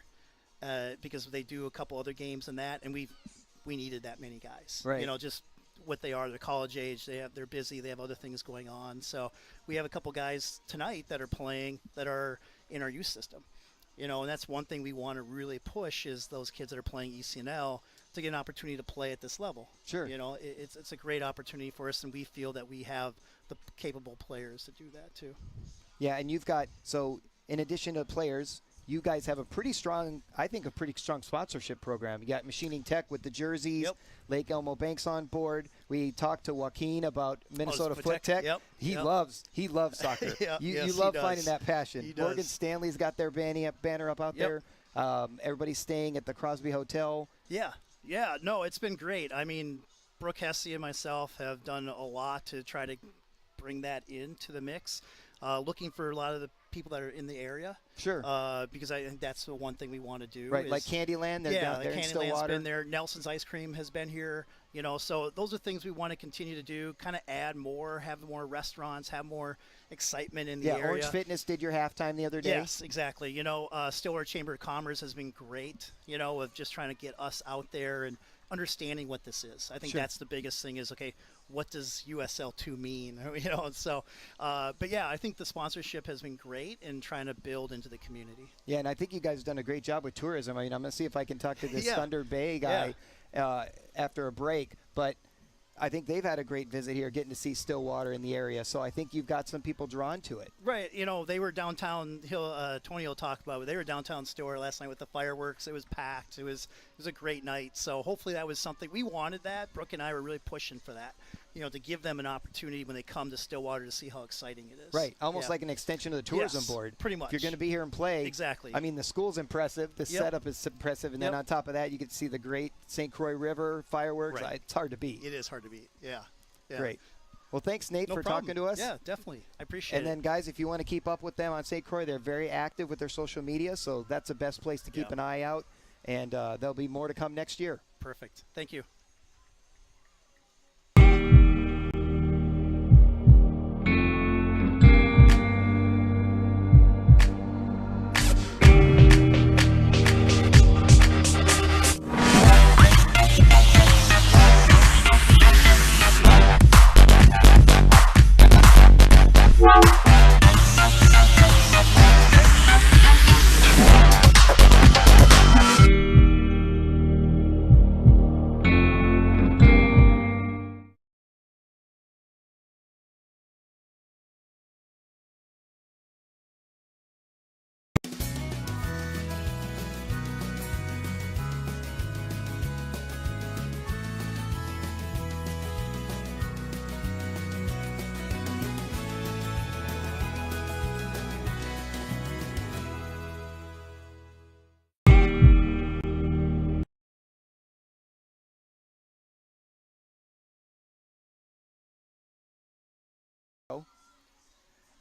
because they do a couple other games and that, and we needed that many guys.
Right.
Just what they are. They're college age. They're busy. They have other things going on. So we have a couple guys tonight that are playing that are in our youth system. And that's one thing we want to really push, is those kids that are playing ECNL to get an opportunity to play at this level.
Sure.
It's a great opportunity for us, and we feel that we have the capable players to do that too.
Yeah, and you've got, so in addition to players, you guys have a pretty strong sponsorship program. You got Machining Tech with the jerseys.
Yep.
Lake Elmo Bank's on board. We talked to Joaquin about Minnesota Foot Tech.
Yep.
He loves soccer. You love finding that passion.
He does.
Morgan Stanley's got their banner up out there. Everybody's staying at the Crosby Hotel.
Yeah, no, it's been great. I mean, Brooke Hesse and myself have done a lot to try to bring that into the mix, looking for a lot of the people that are in the area.
Sure.
Because I think that's the one thing we want to do.
Right, like Candyland. They're down there in Stillwater.
Candyland's been there. Nelson's Ice Cream has been here. So those are things we want to continue to do, kind of add more, have more restaurants, have more excitement in the area.
Yeah, Orange Fitness did your halftime the other day.
Yes, exactly. Stillwater Chamber of Commerce has been great, of just trying to get us out there and understanding what this is. I think that's the biggest thing is, okay, what does USL 2 mean? So, but yeah, I think the sponsorship has been great in trying to build into the community.
Yeah, and I think you guys have done a great job with tourism. I mean, I'm going to see if I can talk to this Thunder Bay guy after a break, but I think they've had a great visit here, getting to see Stillwater in the area. So I think you've got some people drawn to it.
Right. They were downtown. Tony will talk about it. They were downtown Stillwater last night with the fireworks. It was packed. It was a great night. So hopefully that was something we wanted. That Brooke and I were really pushing for that. To give them an opportunity when they come to Stillwater to see how exciting it is.
Right. Almost like an extension of the tourism board.
Pretty much.
If you're going to be here and play.
Exactly.
I mean, the school's impressive. The setup is impressive. And then on top of that, you get to see the great St. Croix River fireworks.
Right.
It's hard to beat.
It is hard to beat. Yeah.
Great. Well, thanks, Nate, for talking to us.
Yeah, definitely. I appreciate it.
And then, guys, if you want to keep up with them on St. Croix, they're very active with their social media, so that's the best place to keep an eye out. And there'll be more to come next year.
Perfect. Thank you.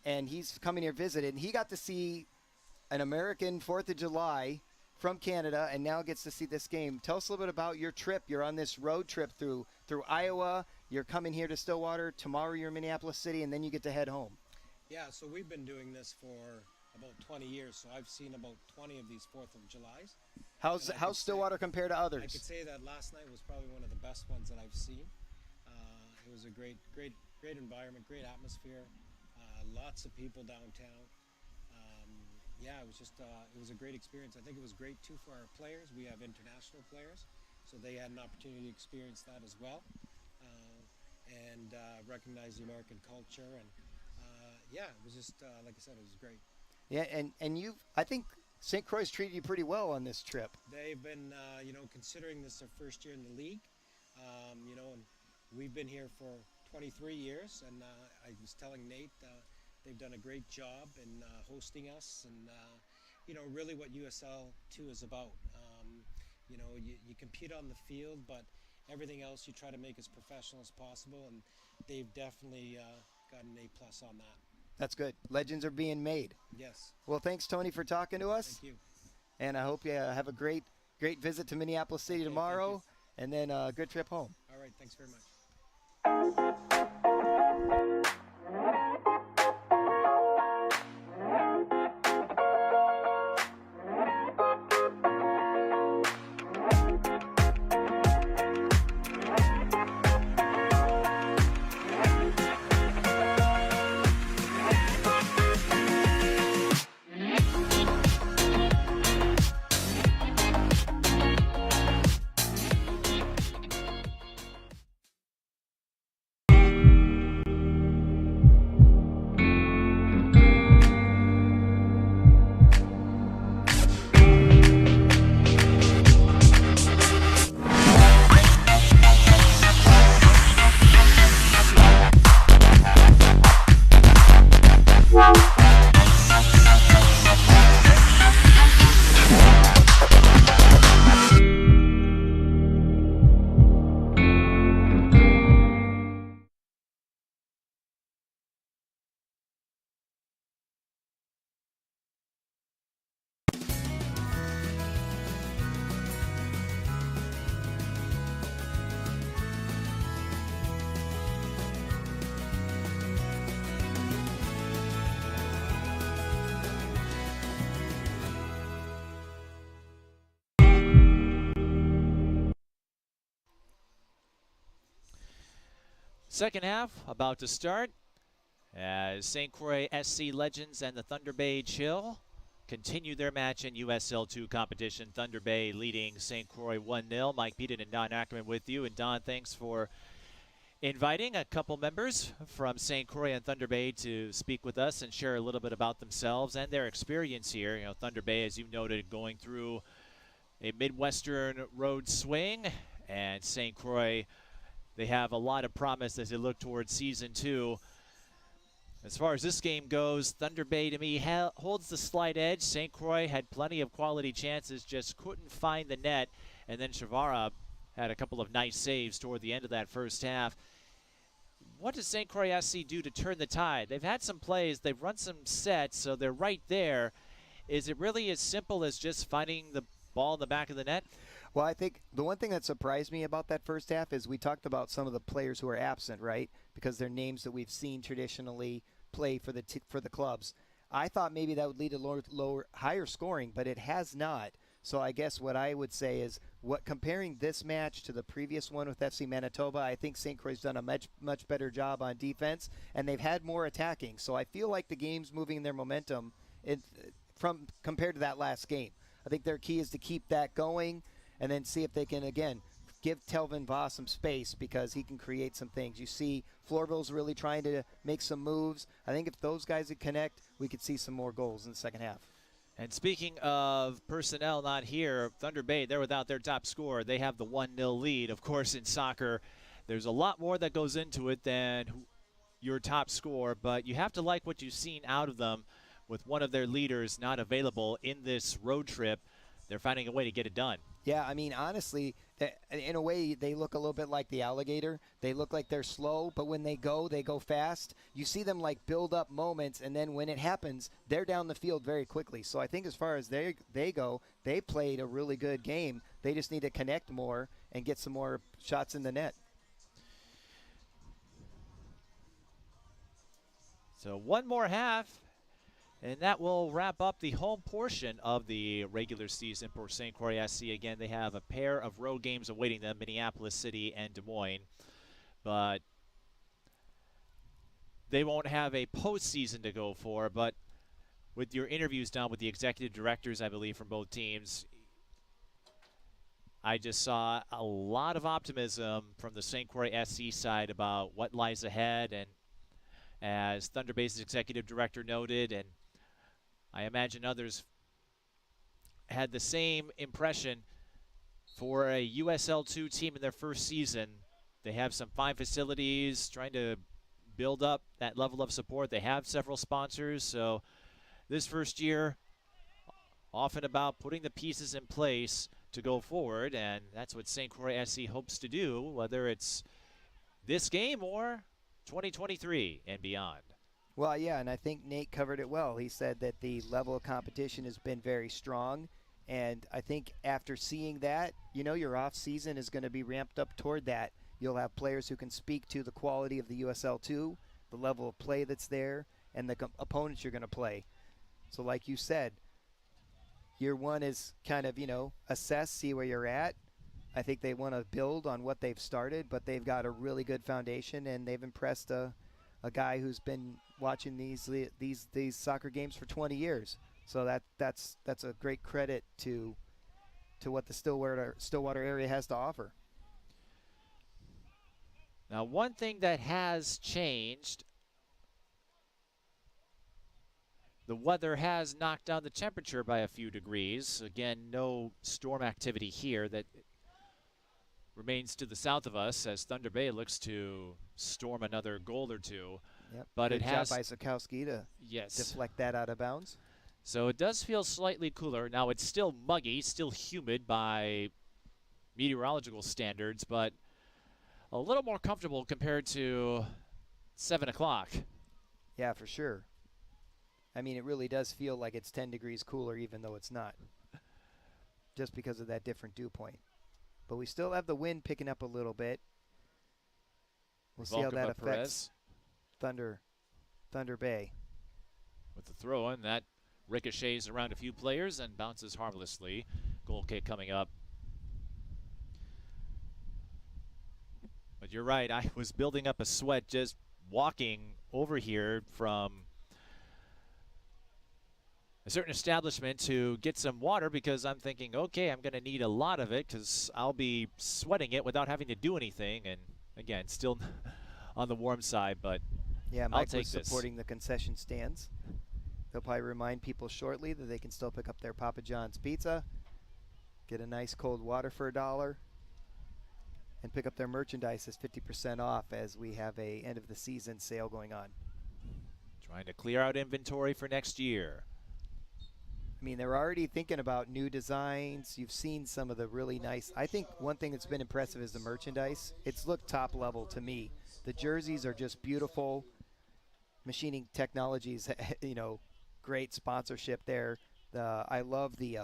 and he's coming here visited, and he got to see an American 4th of July from Canada, and now gets to see this game. Tell us a little bit about your trip. You're on this road trip through Iowa. You're coming here to Stillwater. Tomorrow you're in Minneapolis City, and then you get to head home.
Yeah, so we've been doing this for about 20 years, so I've seen about 20 of these 4th of Julys.
How's Stillwater compared to others?
I could say that last night was probably one of the best ones that I've seen. It was a great environment, great atmosphere, lots of people downtown. Yeah, it was just it was a great experience. I think it was great too for our players. We have international players, so they had an opportunity to experience that as well, and recognize the American culture. And yeah, it was just like I said, it was great.
Yeah, and I think St. Croix treated you pretty well on this trip.
They've been, considering this their first year in the league, and we've been here for 23 years, and I was telling Nate they've done a great job in hosting us, and, really what USL 2 is about. You compete on the field, but everything else you try to make as professional as possible, and they've definitely got an A+ on that.
That's good. Legends are being made.
Yes.
Well, thanks, Tony, for talking to us.
Thank you.
And I hope you have a great visit to Minneapolis City tomorrow, and then a good trip home.
All right. Thanks very much.
Second half about to start as St. Croix SC Legends and the Thunder Bay Chill continue their match in USL 2 competition. Thunder Bay leading St. Croix 1-0. Mike Beaton and Don Ackerman with you. And Don, thanks for inviting a couple members from St. Croix and Thunder Bay to speak with us and share a little bit about themselves and their experience here. Thunder Bay, as you noted, going through a Midwestern road swing, and St. Croix, they have a lot of promise as they look towards season 2. As far as this game goes, Thunder Bay to me holds the slight edge. St. Croix had plenty of quality chances, just couldn't find the net. And then Shavara had a couple of nice saves toward the end of that first half. What does St. Croix SC do to turn the tide? They've had some plays, they've run some sets, so they're right there. Is it really as simple as just finding the ball in the back of the net?
Well, I think the one thing that surprised me about that first half is we talked about some of the players who are absent, right? Because they're names that we've seen traditionally play for the clubs. I thought maybe that would lead to higher scoring, but it has not. So I guess what I would say is, comparing this match to the previous one with FC Manitoba, I think St. Croix's done a much better job on defense, and they've had more attacking. So I feel like the game's moving in their momentum compared to that last game. I think their key is to keep that going, and then see if they can, again, give Telvin Voss some space, because he can create some things. You see Flourville's really trying to make some moves. I think if those guys would connect, we could see some more goals in the second half.
And speaking of personnel not here, Thunder Bay, they're without their top scorer. They have the 1-0 lead. Of course, in soccer, there's a lot more that goes into it than your top scorer, but you have to like what you've seen out of them with one of their leaders not available in this road trip. They're finding a way to get it done.
Yeah, I mean, honestly, In a way, they look a little bit like the alligator. They look like they're slow, but when they go fast. You see them like build up moments, and then when it happens, they're down the field very quickly. So I think as far as they go, they played a really good game. They just need to connect more and get some more shots in the net.
So one more half, and that will wrap up the home portion of the regular season for St. Croix SC. Again, they have a pair of road games awaiting them, Minneapolis City and Des Moines. But they won't have a postseason to go for. But with your interviews done with the executive directors, I believe, from both teams, I just saw a lot of optimism from the St. Croix SC side about what lies ahead. And as Thunder Bay's executive director noted, and I imagine others had the same impression for a USL2 team in their first season. They have some fine facilities, trying to build up that level of support. They have several sponsors, so this first year, often about putting the pieces in place to go forward, and that's what St. Croix SC hopes to do, whether it's this game or 2023 and beyond.
Well, yeah, and I think Nate covered it well. He said that the level of competition has been very strong, and I think after seeing that, your off season is going to be ramped up toward that. You'll have players who can speak to the quality of the USL2, the level of play that's there, and the opponents you're going to play. So like you said, year one is kind of, assess, see where you're at. I think they want to build on what they've started, but they've got a really good foundation, and they've impressed a guy who's been watching these soccer games for 20 years. So that's a great credit to what the Stillwater area has to offer.
Now, one thing that has changed, the weather has knocked down the temperature by a few degrees. Again, no storm activity here. That remains to the south of us as Thunder Bay looks to storm another goal or two.
Yep.
But
Good
it has
job by Sikowski to deflect that out of bounds.
So it does feel slightly cooler. Now it's still muggy, still humid by meteorological standards, but a little more comfortable compared to 7 o'clock.
Yeah, for sure. I mean, it really does feel like it's 10 degrees cooler even though it's not, just because of that different dew point. But we still have the wind picking up a little bit. We'll see how that affects Thunder Bay.
With the throw-in, that ricochets around a few players and bounces harmlessly. Goal kick coming up. But you're right, I was building up a sweat just walking over here from a certain establishment to get some water, because I'm thinking, okay, I'm going to need a lot of it because I'll be sweating it without having to do anything. And again, still on the warm side, but
yeah,
I'll
Mike
take
was
this.
supporting the concession stands. They'll probably remind people shortly that they can still pick up their Papa John's pizza, get a nice cold water for $1, and pick up their merchandise as 50% off as we have a end of the season sale going on.
Trying to clear out inventory for next year.
I mean, they're already thinking about new designs. You've seen some of the really nice. I think one thing that's been impressive is the merchandise. It's looked top level to me. The jerseys are just beautiful. Machining Technologies, great sponsorship there. I love the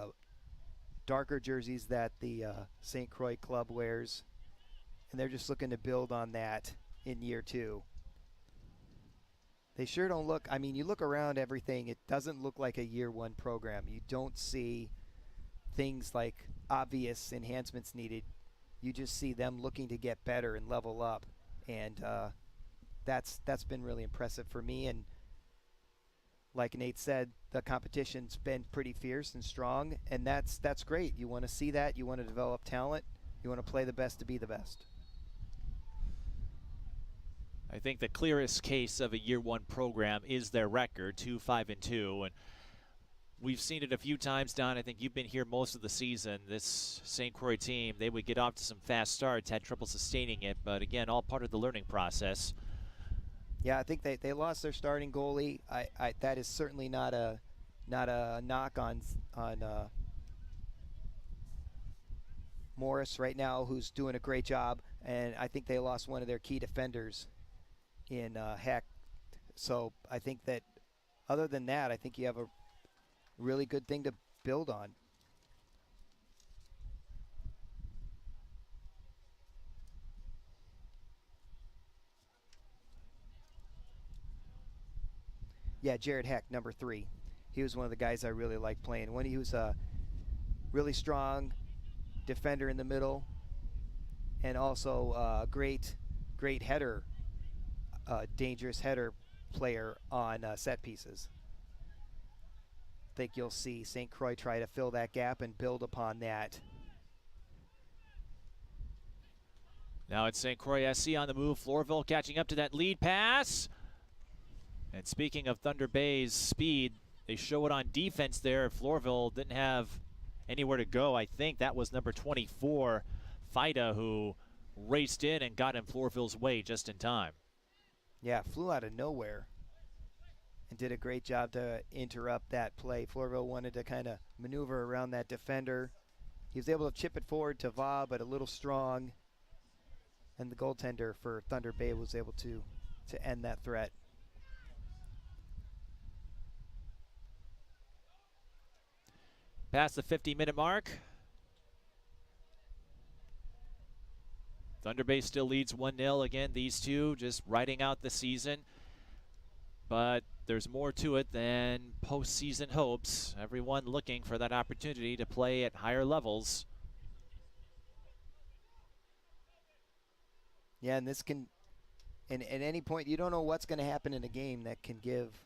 darker jerseys that the St. Croix club wears, and they're just looking to build on that in year two. They sure don't look, I mean, you look around everything, it doesn't look like a year one program. You don't see things like obvious enhancements needed. You just see them looking to get better and level up. And that's been really impressive for me. And like Nate said, the competition's been pretty fierce and strong, and that's great. You want to see that. You want to develop talent. You want to play the best to be the best.
I think the clearest case of a year one program is their record, 2-5-2, and we've seen it a few times, Don. I think you've been here most of the season. This St. Croix team, they would get off to some fast starts, had trouble sustaining it, but again, all part of the learning process.
Yeah, I think they lost their starting goalie. That is certainly not a knock on Morris right now, who's doing a great job, and I think they lost one of their key defenders in Heck. So I think that other than that, I think you have a really good thing to build on. Yeah, Jared Heck, number 3. He was one of the guys I really liked playing. When he was a really strong defender in the middle, and also a great header, dangerous header player on set pieces. I think you'll see St. Croix try to fill that gap and build upon that.
Now it's St. Croix SC on the move. Flourville catching up to that lead pass. And speaking of Thunder Bay's speed, they show it on defense there. Flourville didn't have anywhere to go. I think that was number 24, Fida, who raced in and got in Flourville's way just in time.
Yeah, flew out of nowhere and did a great job to interrupt that play. Flourville wanted to kind of maneuver around that defender. He was able to chip it forward to Va, but a little strong. And the goaltender for Thunder Bay was able to end that threat.
Past the 50-minute mark. Thunder Bay still leads 1-0. Again, these two just riding out the season. But there's more to it than postseason hopes. Everyone looking for that opportunity to play at higher levels.
Yeah, and this can, and at any point, you don't know what's going to happen in a game that can give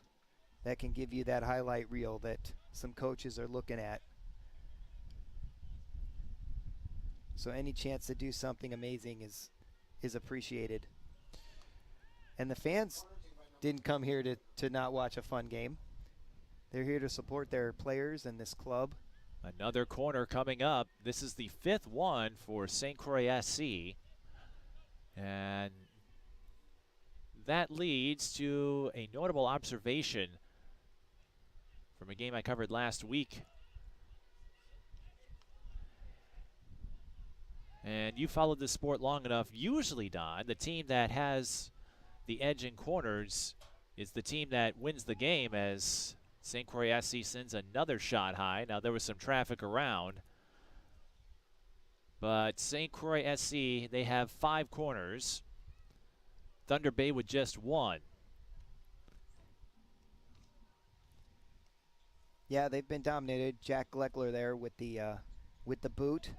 you that highlight reel that some coaches are looking at. So any chance to do something amazing is appreciated. And the fans didn't come here to not watch a fun game. They're here to support their players and this club.
Another corner coming up. This is the 5th one for St. Croix SC. And that leads to a notable observation from a game I covered last week. And you followed this sport long enough. Usually, Don, the team that has the edge in corners is the team that wins the game, as St. Croix SC sends another shot high. Now, there was some traffic around. But St. Croix SC, they have 5 corners. Thunder Bay with just 1.
Yeah, they've been dominated. Jack Gleckler there with the boot,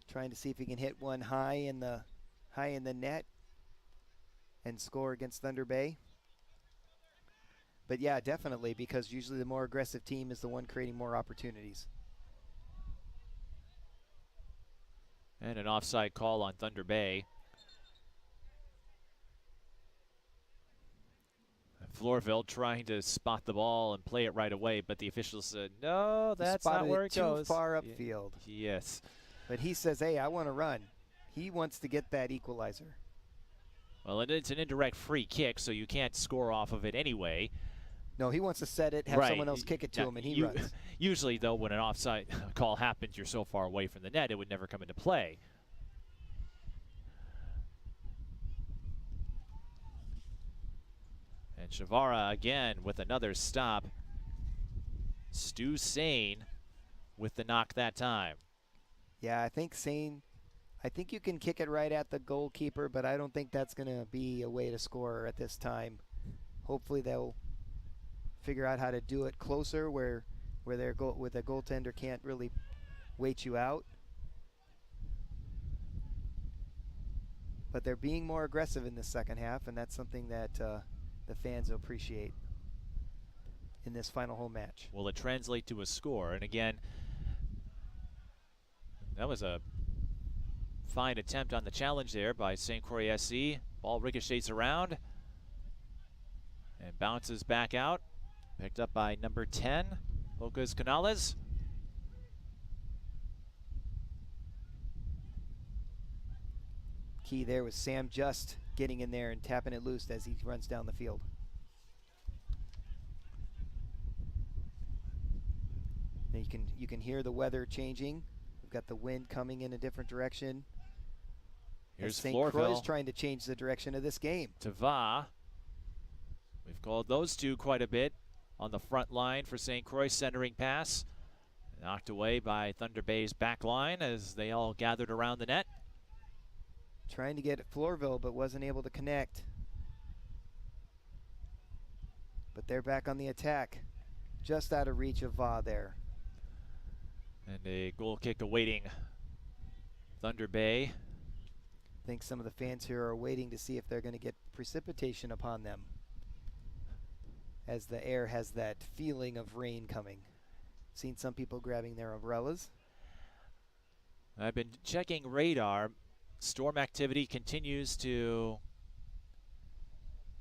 trying to see if he can hit one high in the net and score against Thunder Bay. But yeah, definitely, because usually the more aggressive team is the one creating more opportunities.
And an offside call on Thunder Bay. Flourville trying to spot the ball and play it right away, but the officials said, no, that's not where it goes.
Too far upfield.
Yes.
But he says, hey, I want to run. He wants to get that equalizer.
Well, it's an indirect free kick, so you can't score off of it anyway.
No, he wants to set it, have someone else kick it to him, and he runs.
Usually, though, when an offside call happens, you're so far away from the net, it would never come into play. And Shavara again with another stop. Stu Sane with the knock that time.
Yeah, I think you can kick it right at the goalkeeper, but I don't think that's going to be a way to score at this time. Hopefully they'll figure out how to do it closer where the goaltender can't really wait you out. But they're being more aggressive in the second half, and that's something that the fans will appreciate in this final home match.
Will it translate to a score? And again, that was a fine attempt on the challenge there by St. Croix SC. Ball ricochets around and bounces back out. Picked up by number 10, Lucas Canales.
Key there was Sam Just getting in there and tapping it loose as he runs down the field. And you can hear the weather changing. got the wind coming in a different direction.
Here's
St. Croix
Flourville
trying to change the direction of this game.
to Va. We've called those two quite a bit on the front line for St. Croix. Centering pass knocked away by Thunder Bay's back line as they all gathered around the net.
Trying to get at Flourville, but wasn't able to connect. But they're back on the attack. Just out of reach of Va there.
And a goal kick awaiting Thunder Bay.
I think some of the fans here are waiting to see if they're going to get precipitation upon them, as the air has that feeling of rain coming. Seen some people grabbing their umbrellas.
I've been checking radar. Storm activity continues to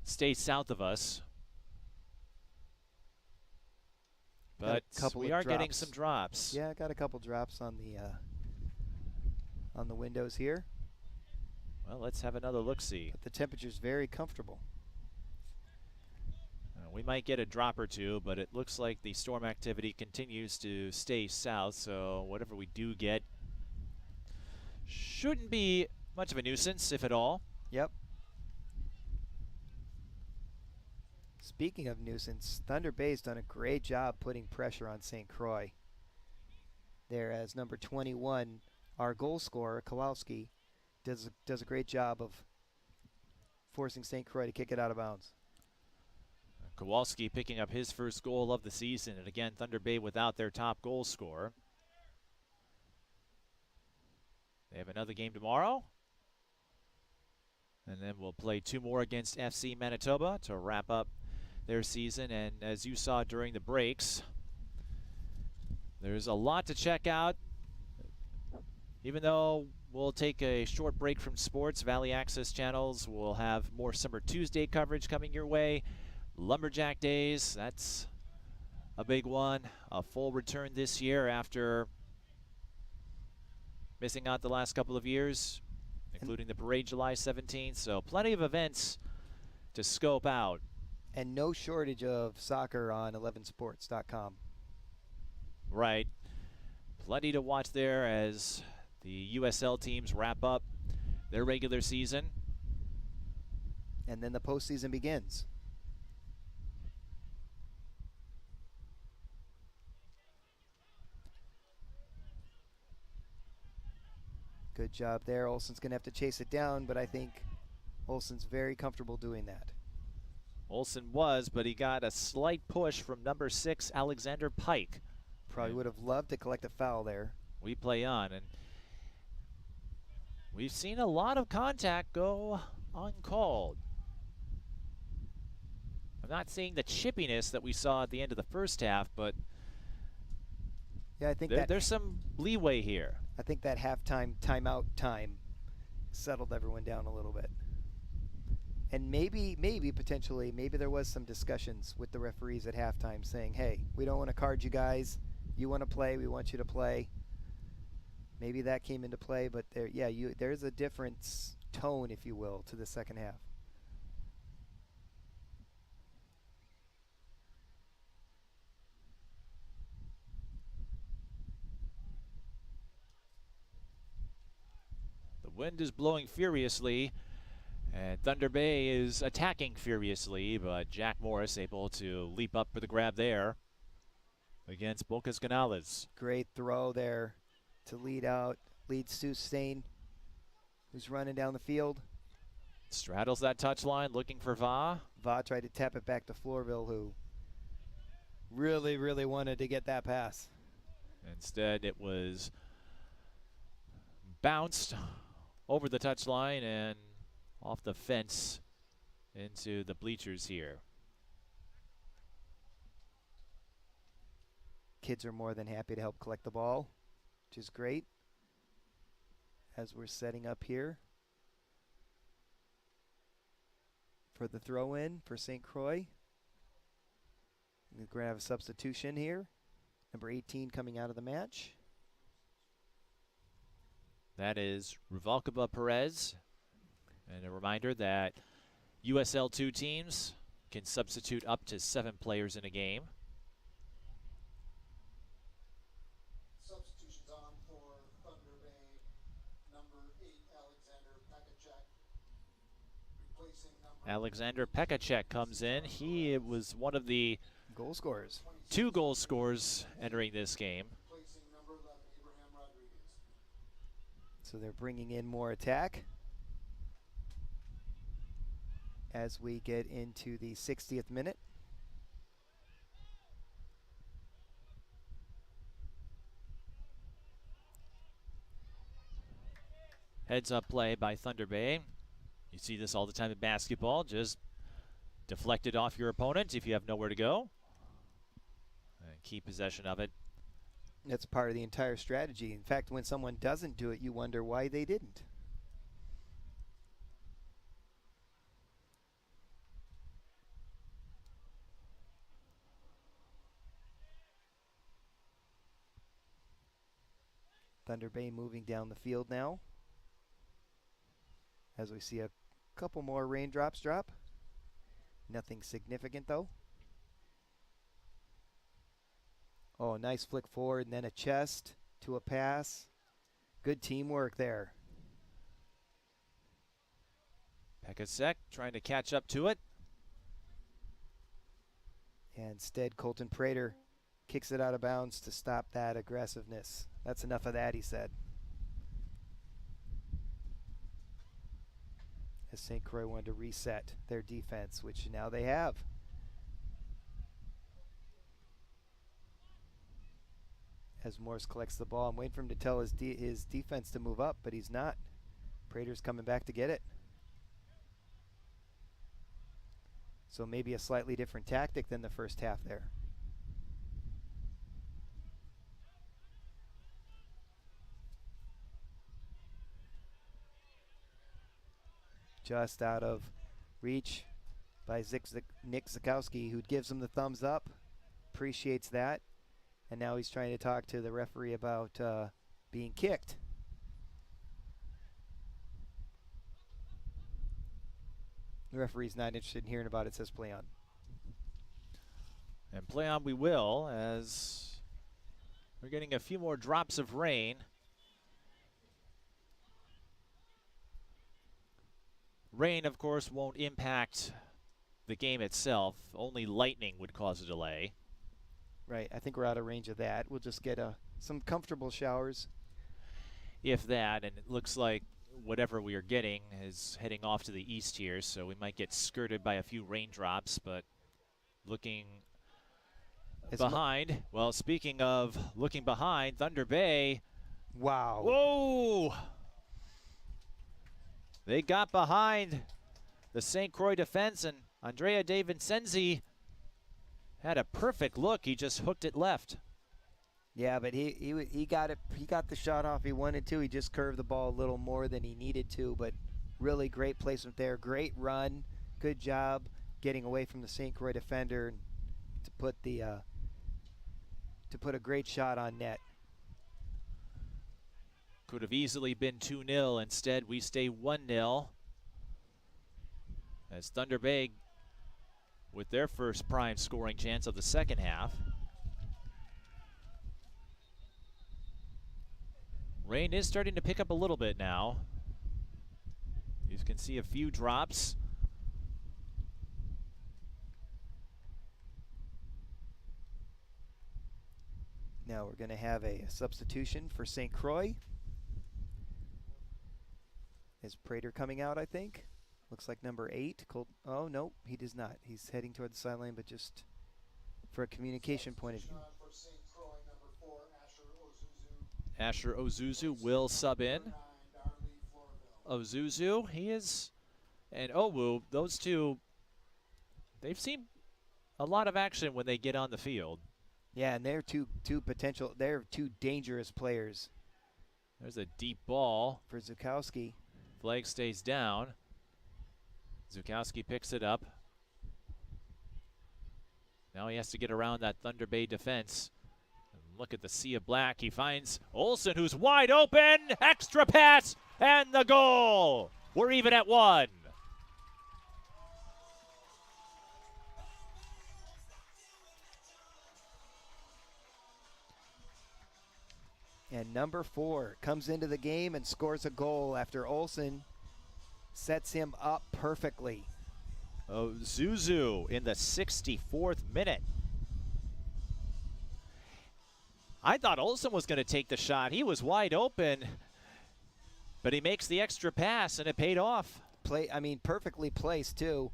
stay south of us. But we are getting some drops.
Yeah, I got a couple drops on the windows here.
Well, let's have another look-see.
But the temperature's very comfortable.
We might get a drop or two, but it looks like the storm activity continues to stay south, so whatever we do get shouldn't be much of a nuisance, if at all.
Yep. Speaking of nuisance, Thunder Bay's done a great job putting pressure on St. Croix. There, as number 21, our goal scorer, Kowalski, does a great job of forcing St. Croix to kick it out of bounds.
Kowalski picking up his first goal of the season, and again, Thunder Bay without their top goal scorer. They have another game tomorrow, and then we'll play two more against FC Manitoba to wrap up their season. And as you saw during the breaks, there's a lot to check out. Even though we'll take a short break from sports, Valley Access Channels will have more Summer Tuesday coverage coming your way. Lumberjack Days, that's a big one. A full return this year after missing out the last couple of years, including the parade July 17th. So plenty of events to scope out.
And no shortage of soccer on 11sports.com.
Right. Plenty to watch there as the USL teams wrap up their regular season.
And then the postseason begins. Good job there. Olsen's going to have to chase it down, but I think Olsen's very comfortable doing that.
Olsen was, but he got a slight push from number 6, Alexander Pike.
Probably would have loved to collect a foul there.
We play on, and we've seen a lot of contact go uncalled. I'm not seeing the chippiness that we saw at the end of the first half, but
yeah, I think
there's some leeway here.
I think that halftime timeout time settled everyone down a little bit. And maybe potentially, maybe there was some discussions with the referees at halftime saying, hey, we don't want to card you guys. You want to play, we want you to play. Maybe that came into play, but there's a different tone, if you will, to the second half.
The wind is blowing furiously, and Thunder Bay is attacking furiously, but Jack Morris able to leap up for the grab there against Bocas Canales.
Great throw there to lead Stu Stain, who's running down the field.
Straddles that touchline, looking for Va.
Va tried to tap it back to Flourville, who really, really wanted to get that pass.
Instead, it was bounced over the touchline and off the fence into the bleachers here.
Kids are more than happy to help collect the ball, which is great. As we're setting up here for the throw-in for St. Croix. We're going to have a substitution here. Number 18 coming out of the match.
That is Ruvalcaba Perez. And a reminder that USL 2 teams can substitute up to 7 players in a game.
Substitutions on for
Alexander Pekacek comes in. He was one of the
Goal scorers.
2 goal scorers entering this game.
Placing number 11, Abraham Rodriguez.
So they're bringing in more attack as we get into the 60th minute.
Heads up play by Thunder Bay. You see this all the time in basketball. Just deflect it off your opponent if you have nowhere to go. And keep possession of it.
That's part of the entire strategy. In fact, when someone doesn't do it, you wonder why they didn't. Thunder Bay moving down the field now, as we see a couple more raindrops drop. Nothing significant though. Oh, nice flick forward and then a chest to a pass. Good teamwork there.
Pekacek trying to catch up to it.
And instead, Colton Prater kicks it out of bounds to stop that aggressiveness. That's enough of that, he said. As St. Croix wanted to reset their defense, which now they have. As Morse collects the ball, I'm waiting for him to tell his defense to move up, but he's not. Prater's coming back to get it. So maybe a slightly different tactic than the first half there. Just out of reach by Nick Zukowski, who gives him the thumbs up. Appreciates that. And now he's trying to talk to the referee about being kicked. The referee's not interested in hearing about it, says play on.
And play on we will, as we're getting a few more drops of rain. Rain, of course, won't impact the game itself. Only lightning would cause a delay.
Right, I think we're out of range of that. We'll just get some comfortable showers.
If that, and it looks like whatever we are getting is heading off to the east here, so we might get skirted by a few raindrops, but looking behind. Well, speaking of looking behind, Thunder Bay.
Wow.
Whoa! They got behind the St. Croix defense, and Andrea DeVincenzi had a perfect look. He just hooked it left.
Yeah, but he got it. He got the shot off he wanted to. He just curved the ball a little more than he needed to, but really great placement there. Great run. Good job getting away from the St. Croix defender to put a great shot on net.
Could have easily been 2-0. Instead, we stay 1-0. As Thunder Bay with their first prime scoring chance of the second half. Rain is starting to pick up a little bit now. You can see a few drops.
Now we're going to have a substitution for St. Croix. Is Prater coming out, I think? Looks like number 8. Oh, no, he does not. He's heading toward the sideline, but just for a communication point of view.
Asher Ozuzu will sub in. Ozuzu, he is, and Owu, those two, they've seen a lot of action when they get on the field.
Yeah, and they're two dangerous players.
There's a deep ball
for Zukowski.
Flag stays down. Zukowski picks it up. Now he has to get around that Thunder Bay defense. And look at the sea of black. He finds Olsen, who's wide open. Extra pass and the goal. We're even at 1.
And number 4 comes into the game and scores a goal after Olsen sets him up perfectly.
Zuzu in the 64th minute. I thought Olsen was going to take the shot. He was wide open, but he makes the extra pass, and it paid off.
Perfectly placed, too.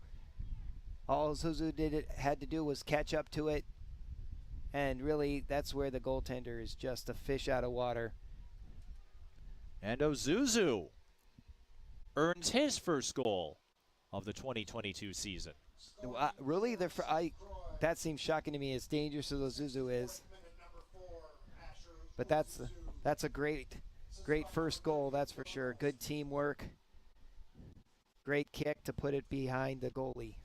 All Zuzu had to do was catch up to it, and really, that's where the goaltender is just a fish out of water.
And Ozuzu earns his first goal of the 2022 season.
Really, that seems shocking to me, as dangerous as Ozuzu is. But that's a great first goal, that's for sure. Good teamwork. Great kick to put it behind the goalie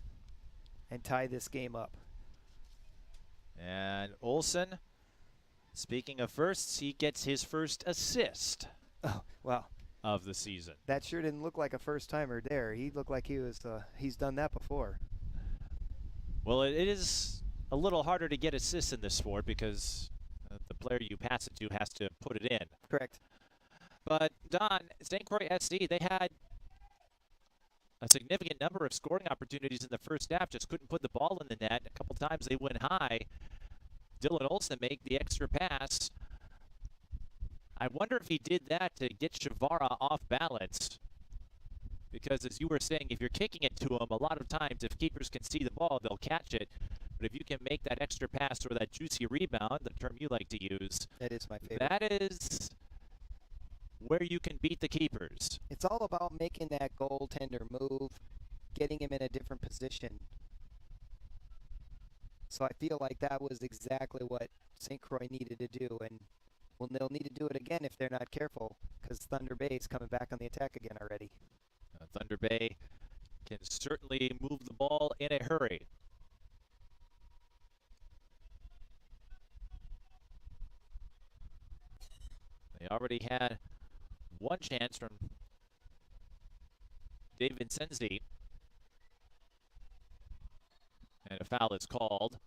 and tie this game up.
And Olsen, speaking of firsts, he gets his first assist of the season.
That sure didn't look like a first-timer there. He looked like he's done that before.
Well, it is a little harder to get assists in this sport because the player you pass it to has to put it in.
Correct.
But, Don, St. Croix SC, they had a significant number of scoring opportunities in the first half, just couldn't put the ball in the net. A couple times they went high. Dylan Olsen make the extra pass. I wonder if he did that to get Shavara off balance. Because as you were saying, if you're kicking it to him, a lot of times if keepers can see the ball, they'll catch it. But if you can make that extra pass or that juicy rebound, the term you like to use,
that is my favorite.
That is where you can beat the keepers.
It's all about making that goaltender move, getting him in a different position. So I feel like that was exactly what St. Croix needed to do, and they'll need to do it again if they're not careful, because Thunder Bay is coming back on the attack again already.
Thunder Bay can certainly move the ball in a hurry. They already had one chance from David Senzi. And a foul is called.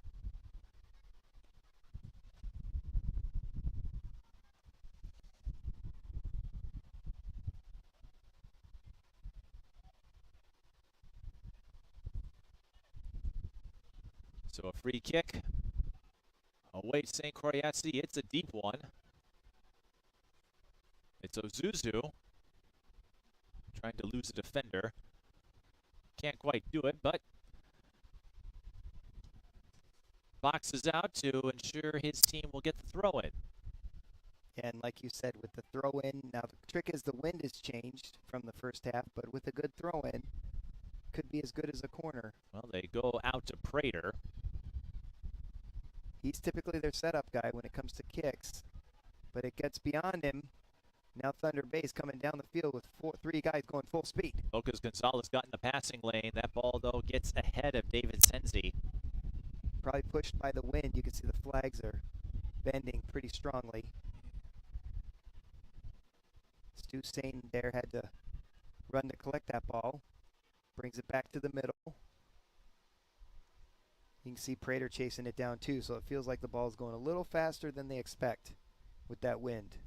So a free kick away St. Croix SC. It's a deep one. It's Ozuzu trying to lose a defender. Can't quite do it, but boxes out to ensure his team will get the throw in.
And like you said, with the throw in, now the trick is the wind has changed from the first half, but with a good throw in, could be as good as a corner.
Well, they go out to Prater.
He's typically their setup guy when it comes to kicks, but it gets beyond him. Now Thunder Bay's coming down the field with three guys going full speed.
Lucas Gonzalez got in the passing lane. That ball, though, gets ahead of David Senzi.
Probably pushed by the wind. You can see the flags are bending pretty strongly. Stu Sain there had to run to collect that ball. Brings it back to the middle. You can see Prater chasing it down too, so it feels like the ball's going a little faster than they expect with that wind.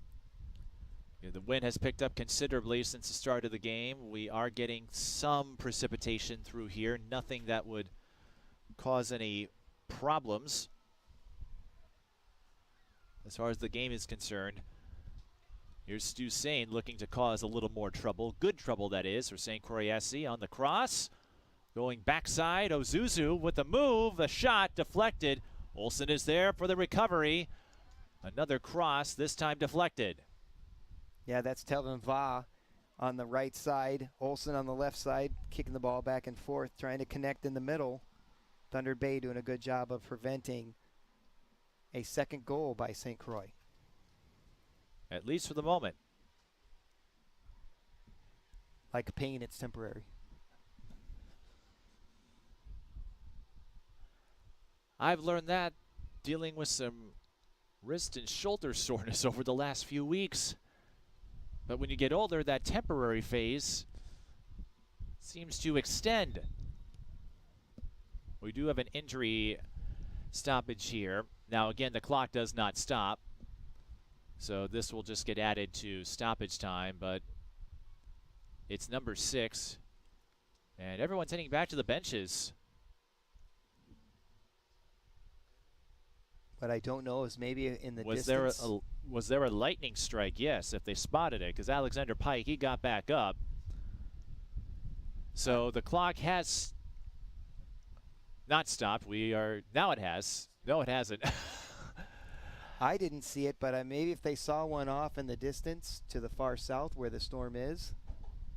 Yeah, the wind has picked up considerably since the start of the game. We are getting some precipitation through here. Nothing that would cause any problems as far as the game is concerned. Here's Stu Sain looking to cause a little more trouble. Good trouble, that is, for St. Croix SC on the cross. Going backside, Ozuzu with the move. The shot deflected. Olsen is there for the recovery. Another cross, this time deflected.
Yeah, that's Telvin Va on the right side. Olsen on the left side, kicking the ball back and forth, trying to connect in the middle. Thunder Bay doing a good job of preventing a second goal by St. Croix.
At least for the moment.
Like pain, it's temporary.
I've learned that dealing with some wrist and shoulder soreness over the last few weeks. But when you get older, that temporary phase seems to extend. We do have an injury stoppage here. Now, again, the clock does not stop. So this will just get added to stoppage time, but it's number 6, And everyone's heading back to the benches.
What I don't know is maybe in the
Was
distance.
was there a lightning strike? Yes, if they spotted it, because Alexander Pike, he got back up. So the clock has not stopped. Now it has. No, it hasn't.
I didn't see it, but maybe if they saw one off in the distance to the far south where the storm is,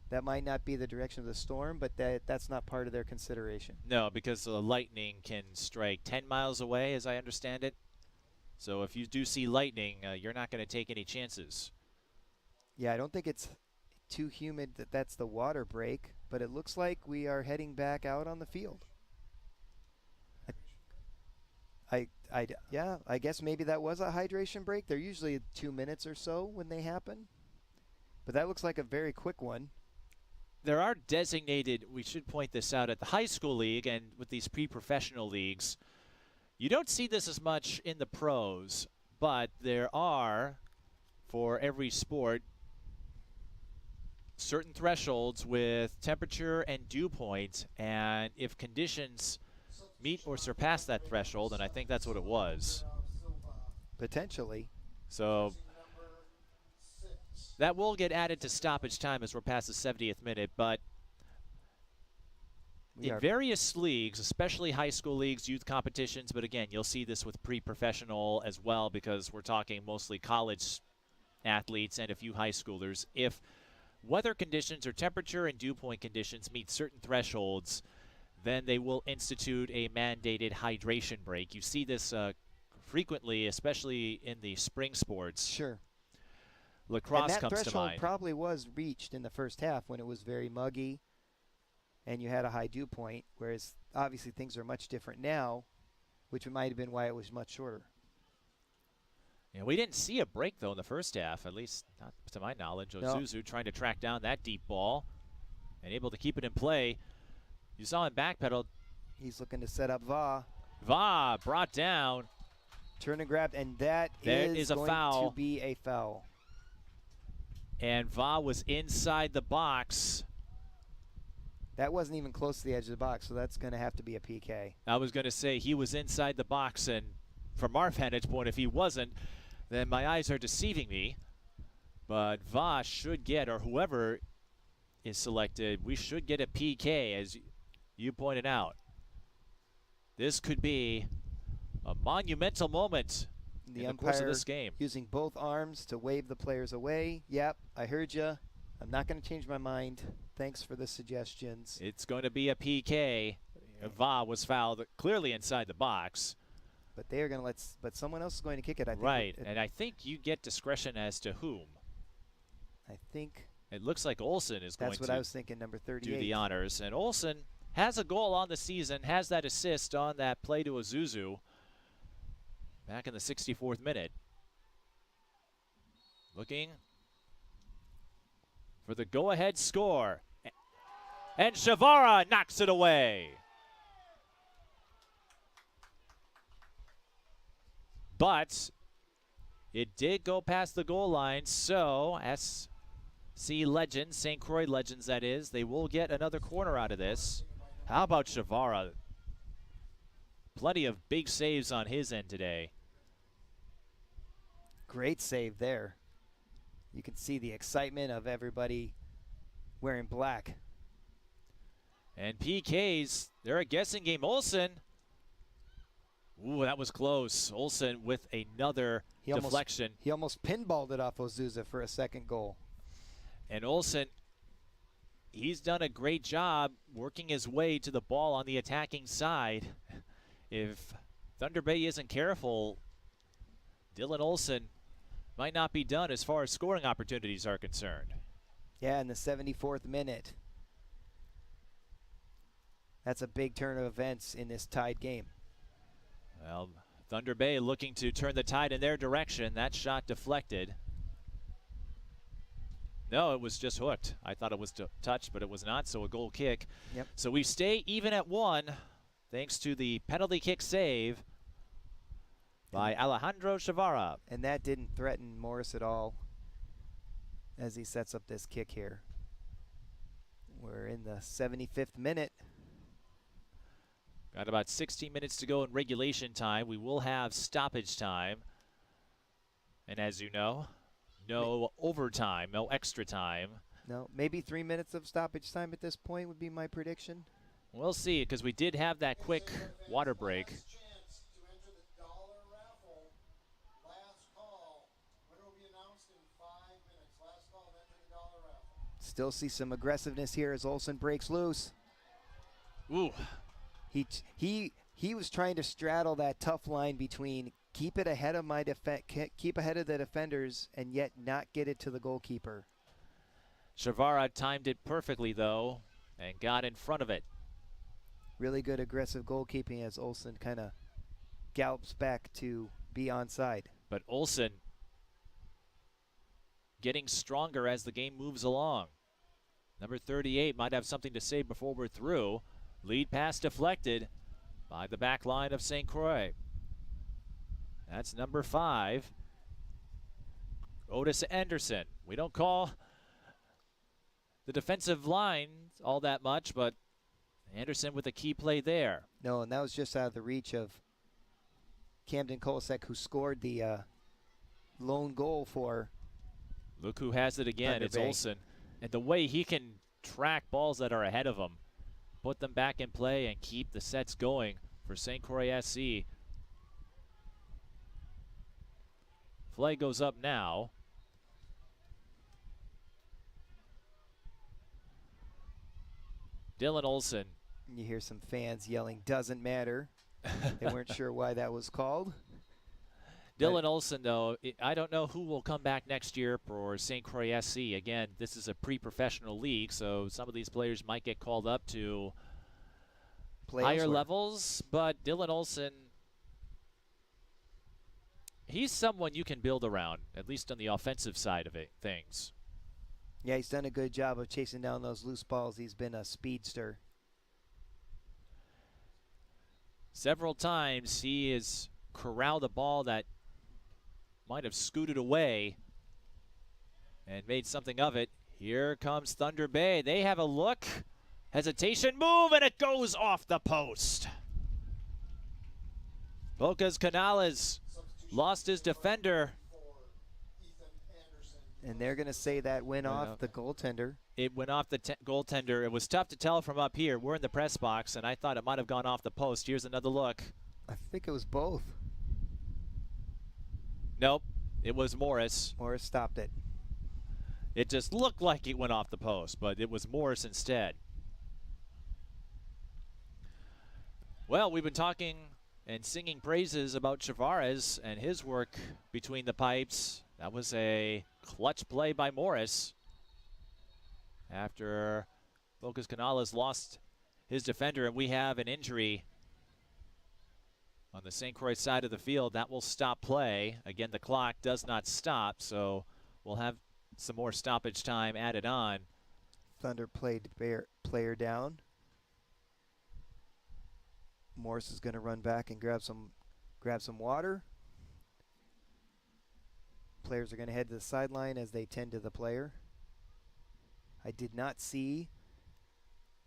that might not be the direction of the storm, but that's not part of their consideration.
No, because the lightning can strike 10 miles away, as I understand it. So if you do see lightning, you're not going to take any chances.
Yeah, I don't think it's too humid that's the water break, but it looks like we are heading back out on the field. I guess maybe that was a hydration break. They're usually 2 minutes or so when they happen, but that looks like a very quick one.
There are designated, we should point this out, at the high school league and with these pre-professional leagues. You don't see this as much in the pros, but there are, for every sport, certain thresholds with temperature and dew point, and if conditions meet or surpass that threshold, and I think that's what it was.
Potentially.
So that will get added to stoppage time as we're past the 70th minute, but in various leagues, especially high school leagues, youth competitions, but again, you'll see this with pre-professional as well because we're talking mostly college athletes and a few high schoolers. If weather conditions or temperature and dew point conditions meet certain thresholds, then they will institute a mandated hydration break. You see this frequently, especially in the spring sports.
Sure.
Lacrosse
and that
comes to
threshold
mind.
Probably was reached in the first half when it was very muggy and you had a high dew point, whereas obviously things are much different now, which might have been why it was much shorter.
Yeah, we didn't see a break, though, in the first half, at least not to my knowledge. Ozuzu trying to track down that deep ball and able to keep it in play. You saw him backpedal.
He's looking to set up Va.
Va brought down.
Turn and grab, and that
is a
going
foul.
to be a foul.
And Va was inside the box.
That wasn't even close to the edge of the box, so that's going to have to be a PK.
I was going to say he was inside the box, and from our vantage point, if he wasn't, then my eyes are deceiving me. But Va should get, or whoever is selected, we should get a PK, as you pointed out. This could be a monumental moment in the course of this game.
Using both arms to wave the players away. Yep, I heard you. I'm not going to change my mind. Thanks for the suggestions.
It's going to be a PK. Va was fouled clearly inside the box.
But they are going to but someone else is going to kick it, I think.
Right, and I think you get discretion as to whom.
I think
it looks like Olsen is going to.
That's what I was thinking, number 38.
Do the honors. And Olsen has a goal on the season, has that assist on that play to Ozuzu back in the 64th minute. Looking for the go-ahead score. And Shavara knocks it away. But it did go past the goal line, so SC Legends, St. Croix Legends that is, they will get another corner out of this. How about Shavara? Plenty of big saves on his end today.
Great save there. You can see the excitement of everybody wearing black.
And PKs, they're a guessing game. Olsen. Ooh, that was close. Olsen with another deflection.
He almost pinballed it off Ozuzu for a second goal.
And Olsen, he's done a great job working his way to the ball on the attacking side. If Thunder Bay isn't careful, Dylan Olsen might not be done as far as scoring opportunities are concerned.
Yeah, in the 74th minute. That's a big turn of events in this tied game.
Well, Thunder Bay looking to turn the tide in their direction. That shot deflected. No, it was just hooked. I thought it was touched, but it was not, so a goal kick.
Yep.
So we stay even at 1 thanks to the penalty kick save by Alejandro Shavara.
And that didn't threaten Morris at all as he sets up this kick here. We're in the 75th minute.
Got about 16 minutes to go in regulation time. We will have stoppage time. And as you know, no overtime, no extra time.
No, maybe 3 minutes of stoppage time at this point would be my prediction.
We'll see, because we did have that quick water break.
Last chance to enter the dollar raffle. Last call. Winner will be announced in 5 minutes. Last call to enter the dollar raffle.
Still see some aggressiveness here as Olsen breaks loose.
Ooh,
He was trying to straddle that tough line between keep it ahead of keep ahead of the defenders and yet not get it to the goalkeeper.
Shavara timed it perfectly, though, and got in front of it.
Really good aggressive goalkeeping as Olsen kind of gallops back to be onside.
But Olsen getting stronger as the game moves along. Number 38 might have something to say before we're through. Lead pass deflected by the back line of St. Croix. That's number 5, Otis Anderson. We don't call the defensive line all that much, but Anderson with a key play there.
No, and that was just out of the reach of Camden Kolosek, who scored the lone goal for.
Look who has it again.
Thunder
It's
Bay.
Olsen. And the way he can track balls that are ahead of him, put them back in play, and keep the sets going for St. Croix SC. Flag goes up now. Dylan Olsen.
You hear some fans yelling, "Doesn't matter." They weren't sure why that was called.
Dylan Olsen, though, I don't know who will come back next year for St. Croix SC. Again, this is a pre-professional league, so some of these players might get called up to
Play
higher
elsewhere.
levels. But Dylan Olsen, he's someone you can build around, at least on the offensive side of things.
Yeah, he's done a good job of chasing down those loose balls. He's been a speedster.
Several times he has corralled a ball that might have scooted away and made something of it. Here comes Thunder Bay. They have a look. Hesitation move, and it goes off the post. Bocas Canales lost his defender.
And they're going to say that went off the goaltender.
It went off the goaltender. It was tough to tell from up here. We're in the press box, and I thought it might have gone off the post. Here's another look.
I think it was both.
Nope, it was Morris.
Morris stopped it.
It just looked like it went off the post, but it was Morris instead. Well, we've been talking and singing praises about Chavarez and his work between the pipes. That was a clutch play by Morris after Bocas Canales lost his defender, and we have an injury on the St. Croix side of the field. That will stop play. Again, the clock does not stop, so we'll have some more stoppage time added on.
Thunder played player down. Morris is going to run back and grab some water. Players are going to head to the sideline as they tend to the player. I did not see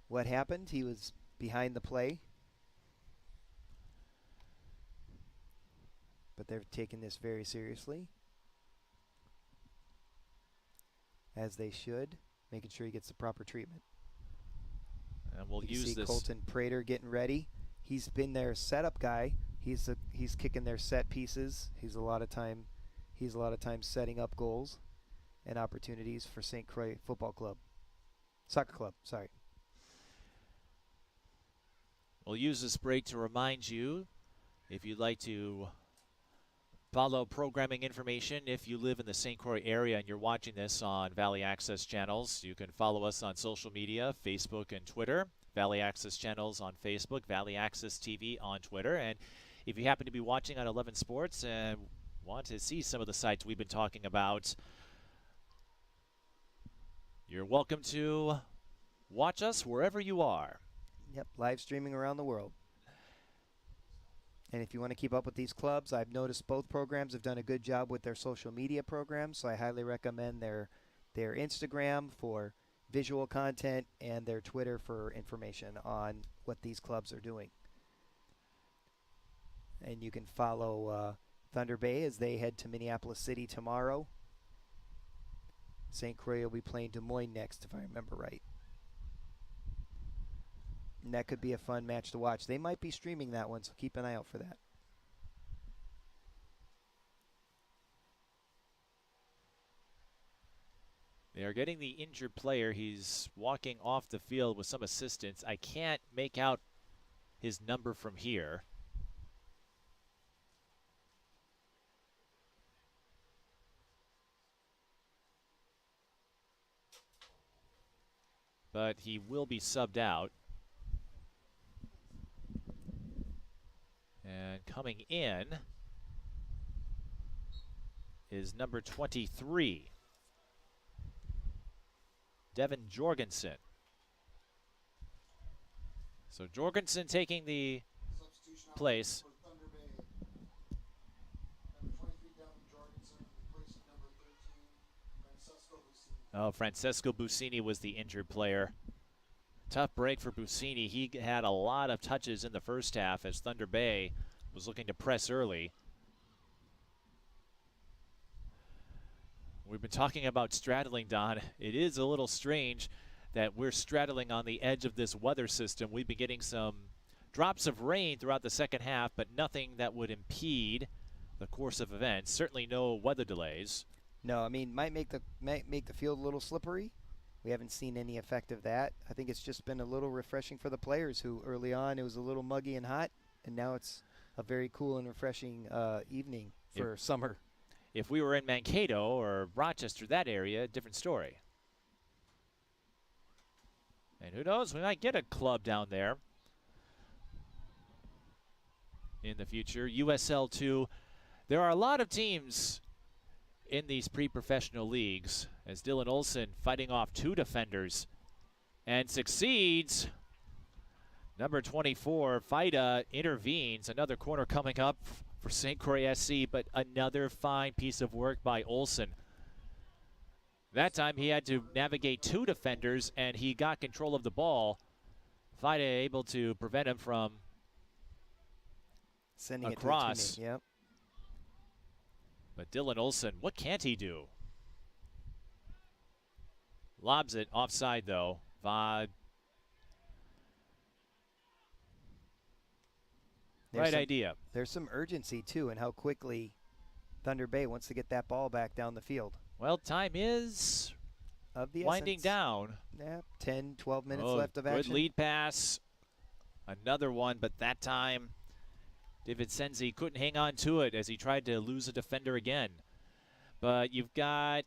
what happened. He was behind the play. But they're taking this very seriously, as they should, making sure he gets the proper treatment.
And we'll
You
use
see
this.
Colton Prater getting ready. He's been their setup guy. He's kicking their set pieces. He's a lot of times setting up goals and opportunities for St. Croix Soccer Club. Sorry.
We'll use this break to remind you, if you'd like to follow programming information, if you live in the St. Croix area and you're watching this on Valley Access channels, you can follow us on social media, Facebook and Twitter. Valley Access channels on Facebook, Valley Access TV on Twitter. And if you happen to be watching on 11 Sports and want to see some of the sites we've been talking about, you're welcome to watch us wherever you are.
Yep, live streaming around the world. And if you want to keep up with these clubs, I've noticed both programs have done a good job with their social media programs, so I highly recommend their Instagram for visual content and their Twitter for information on what these clubs are doing. And you can follow Thunder Bay as they head to Minneapolis City tomorrow. St. Croix will be playing Des Moines next, if I remember right. And that could be a fun match to watch. They might be streaming that one, so keep an eye out for that.
They are getting the injured player. He's walking off the field with some assistance. I can't make out his number from here. But he will be subbed out. And coming in is number 23, Devin Jorgensen. So Jorgensen taking the
Substitution out
place.
for Thunder Bay. Number 23, Devin Jorgensen, replacing number 13, Francesco Lucini.
Oh, Francesco Busini was the injured player. Tough break for Busini. He had a lot of touches in the first half as Thunder Bay was looking to press early. We've been talking about straddling, Don. It is a little strange that we're straddling on the edge of this weather system. We've been getting some drops of rain throughout the second half, but nothing that would impede the course of events. Certainly no weather delays.
No, I mean, might make the field a little slippery. We haven't seen any effect of that. I think it's just been a little refreshing for the players who early on it was a little muggy and hot, and now it's a very cool and refreshing evening for summer.
If we were in Mankato or Rochester, that area, different story. And who knows, we might get a club down there in the future. USL 2, there are a lot of teams in these pre-professional leagues as Dylan Olson fighting off two defenders and succeeds. Number 24, Fida intervenes. Another corner coming up for St. Croix SC, but another fine piece of work by Olson. That time he had to navigate two defenders and he got control of the ball. Fida able to prevent him from
Sending it
across.
to the teammate. Yep.
But Dylan Olson, what can't he do? Lobs it offside though. Right idea.
There's some urgency too in how quickly Thunder Bay wants to get that ball back down the field.
Well, time is
Of the
winding
essence.
down.
Yeah, 10, 12 minutes left of action.
Good lead pass. Another one, but that time David Senzi couldn't hang on to it as he tried to lose a defender again. But you've got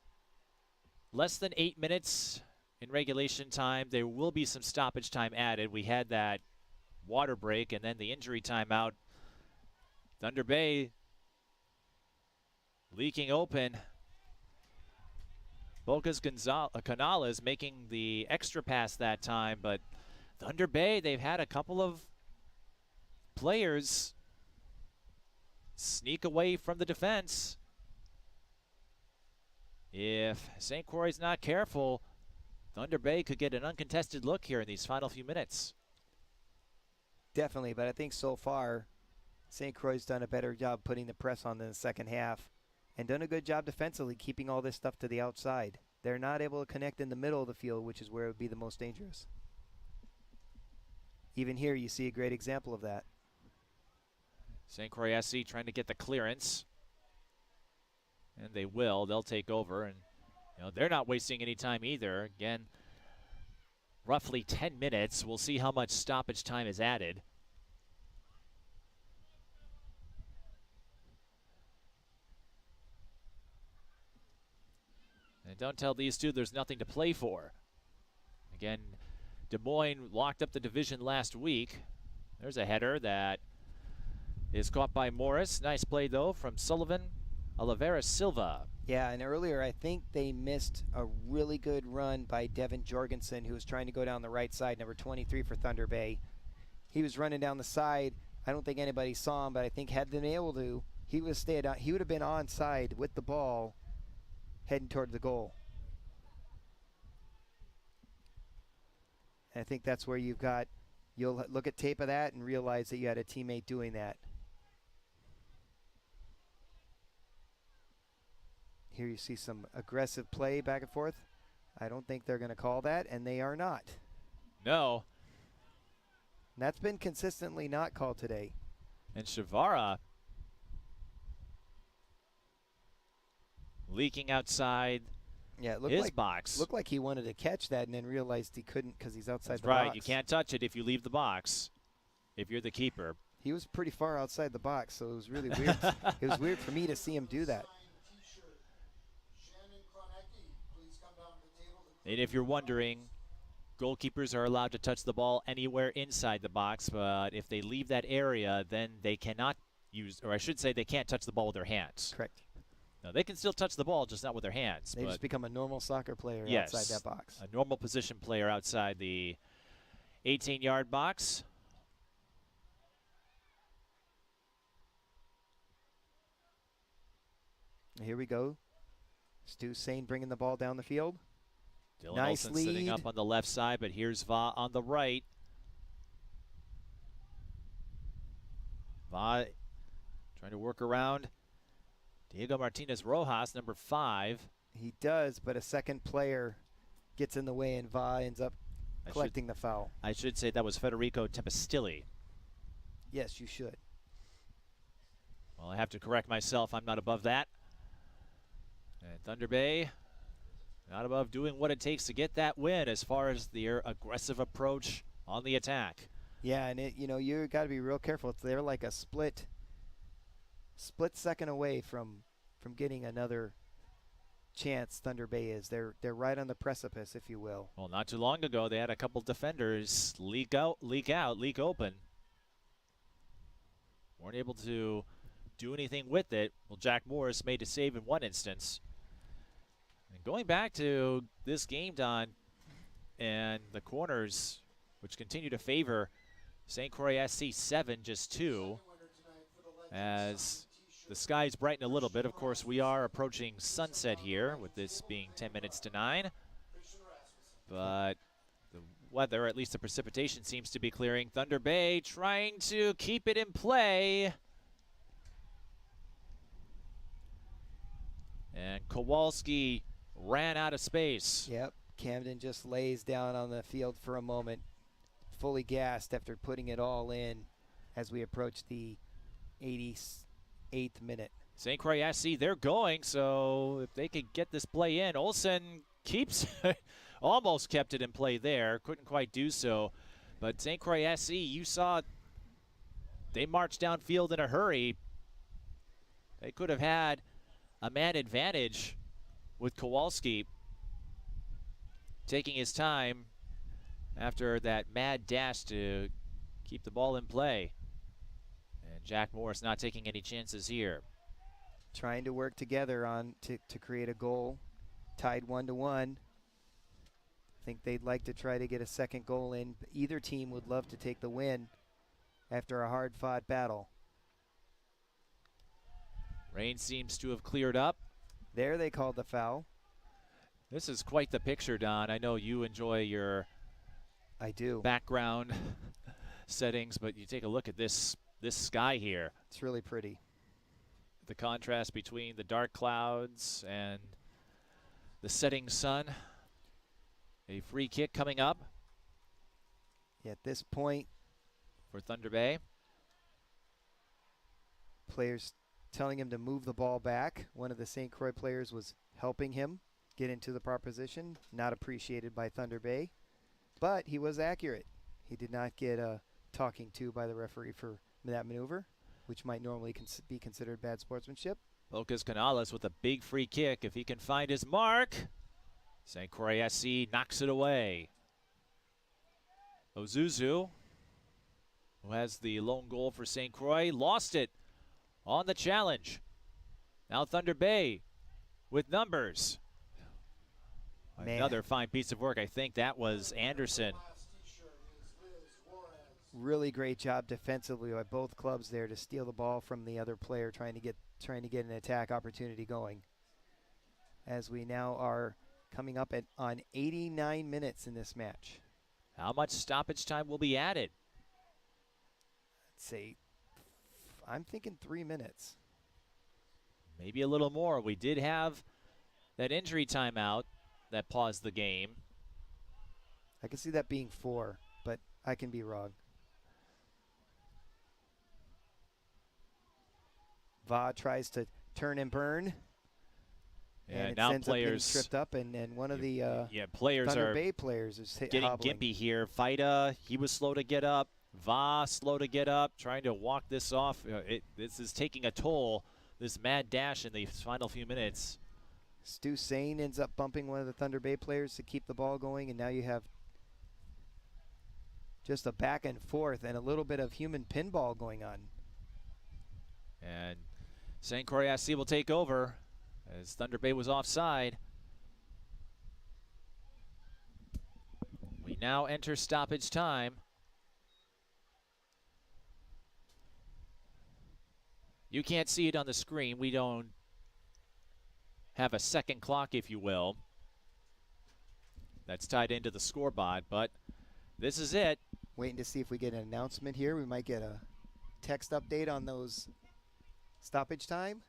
less than 8 minutes in regulation time. There will be some stoppage time added. We had that water break and then the injury timeout. Thunder Bay leaking open. Bocas Canales making the extra pass that time, but Thunder Bay, they've had a couple of players sneak away from the defense. If St. Croix's not careful, Thunder Bay could get an uncontested look here in these final few minutes.
Definitely, but I think so far St. Croix's done a better job putting the press on in the second half and done a good job defensively keeping all this stuff to the outside. They're not able to connect in the middle of the field, which is where it would be the most dangerous. Even here you see a great example of that.
St. Croix SC trying to get the clearance. And they will. They'll take over. And they're not wasting any time either. Again, roughly 10 minutes. We'll see how much stoppage time is added. And don't tell these two there's nothing to play for. Again, Des Moines locked up the division last week. There's a header that is caught by Morris. Nice play, though, from Sullivan Oliveira Silva.
Yeah, and earlier I think they missed a really good run by Devin Jorgensen, who was trying to go down the right side, number 23 for Thunder Bay. He was running down the side. I don't think anybody saw him, but I think had they been able to, he would have been onside with the ball heading toward the goal. I think that's where you'll look at tape of that and realize that you had a teammate doing that. Here you see some aggressive play back and forth. I don't think they're going to call that, and they are not.
No.
And that's been consistently not called today.
And Shavara leaking outside
Yeah, it looked
his
like
box.
looked like he wanted to catch that and then realized he couldn't because he's outside
That's
the
right.
box.
You can't touch it if you leave the box, if you're the keeper.
He was pretty far outside the box, so it was really weird. It was weird for me to see him do that.
And if you're wondering, goalkeepers are allowed to touch the ball anywhere inside the box, but if they leave that area, then they cannot use, or I should say they can't touch the ball with their hands.
Correct.
No, they can still touch the ball, just not with their hands.
They just become a normal soccer player
yes,
outside that box.
A normal position player outside the 18-yard box.
Here we go. Stu Sane bringing the ball down the field.
Dylan
Nice
Olsen sitting
lead.
up on the left side, but here's Va on the right. Va trying to work around Diego Martinez Rojas, number 5.
He does, but a second player gets in the way, and Va ends up collecting the foul.
I should say that was Federico Tempestilli.
Yes, you should.
Well, I have to correct myself. I'm not above that. And Thunder Bay not above doing what it takes to get that win as far as their aggressive approach on the attack.
Yeah, and you got to be real careful. They're like a split second away from getting another chance. Thunder Bay is. They're right on the precipice, if you will.
Well, not too long ago, they had a couple defenders leak open. Weren't able to do anything with it. Well, Jack Morris made a save in one instance. And going back to this game, Don, and the corners, which continue to favor St. Croix SC 7, just 2, as the skies brighten a little bit. Of course, we are approaching sunset here, with this being 10 minutes to 9. But the weather, at least the precipitation, seems to be clearing. Thunder Bay trying to keep it in play. And Kowalski ran out of space.
Yep. Camden just lays down on the field for a moment, fully gassed after putting it all in as we approach the 88th minute.
St. Croix SC, they're going, so if they could get this play in. Olsen keeps, almost kept it in play there, couldn't quite do so. But St. Croix SC, you saw they marched downfield in a hurry. They could have had a man advantage with Kowalski taking his time after that mad dash to keep the ball in play. And Jack Morris not taking any chances here.
Trying to work together to create a goal, tied 1-1. I think they'd like to try to get a second goal in. Either team would love to take the win after a hard-fought battle.
Rain seems to have cleared up.
There they called the foul.
This is quite the picture, Don. I know you enjoy your background settings, but you take a look at this sky here.
It's really pretty.
The contrast between the dark clouds and the setting sun. A free kick coming up.
At this point,
for Thunder Bay.
Players telling him to move the ball back. One of the St. Croix players was helping him get into the proper position. Not appreciated by Thunder Bay, but he was accurate. He did not get a talking to by the referee for that maneuver, which might normally be considered bad sportsmanship.
Lucas Canales with a big free kick. If he can find his mark, St. Croix SC knocks it away. Ozuzu, who has the lone goal for St. Croix, lost it on the challenge. Now Thunder Bay with numbers.
Man.
Another fine piece of work. I think that was Anderson.
Really great job defensively by both clubs there to steal the ball from the other player, trying to get an attack opportunity going. As we now are coming up on 89 minutes in this match.
How much stoppage time will be added?
I'd say, I'm thinking 3 minutes.
Maybe a little more. We did have that injury timeout that paused the game.
I can see that being 4, but I can be wrong. Va tries to turn and burn.
And
it
now
ends up getting
players
tripped up, and one of the
players
Thunder
are
Bay players is
getting
hobbling.
gimpy here. Fida, he was slow to get up. Va, slow to get up, trying to walk this off. This is taking a toll, this mad dash in the final few minutes.
Stu Sane ends up bumping one of the Thunder Bay players to keep the ball going, and now you have just a back and forth and a little bit of human pinball going on.
And St. Croix SC will take over as Thunder Bay was offside. We now enter stoppage time. You can't see it on the screen. We don't have a second clock, if you will. That's tied into the scoreboard, but this is it.
Waiting to see if we get an announcement here. We might get a text update on those stoppage time.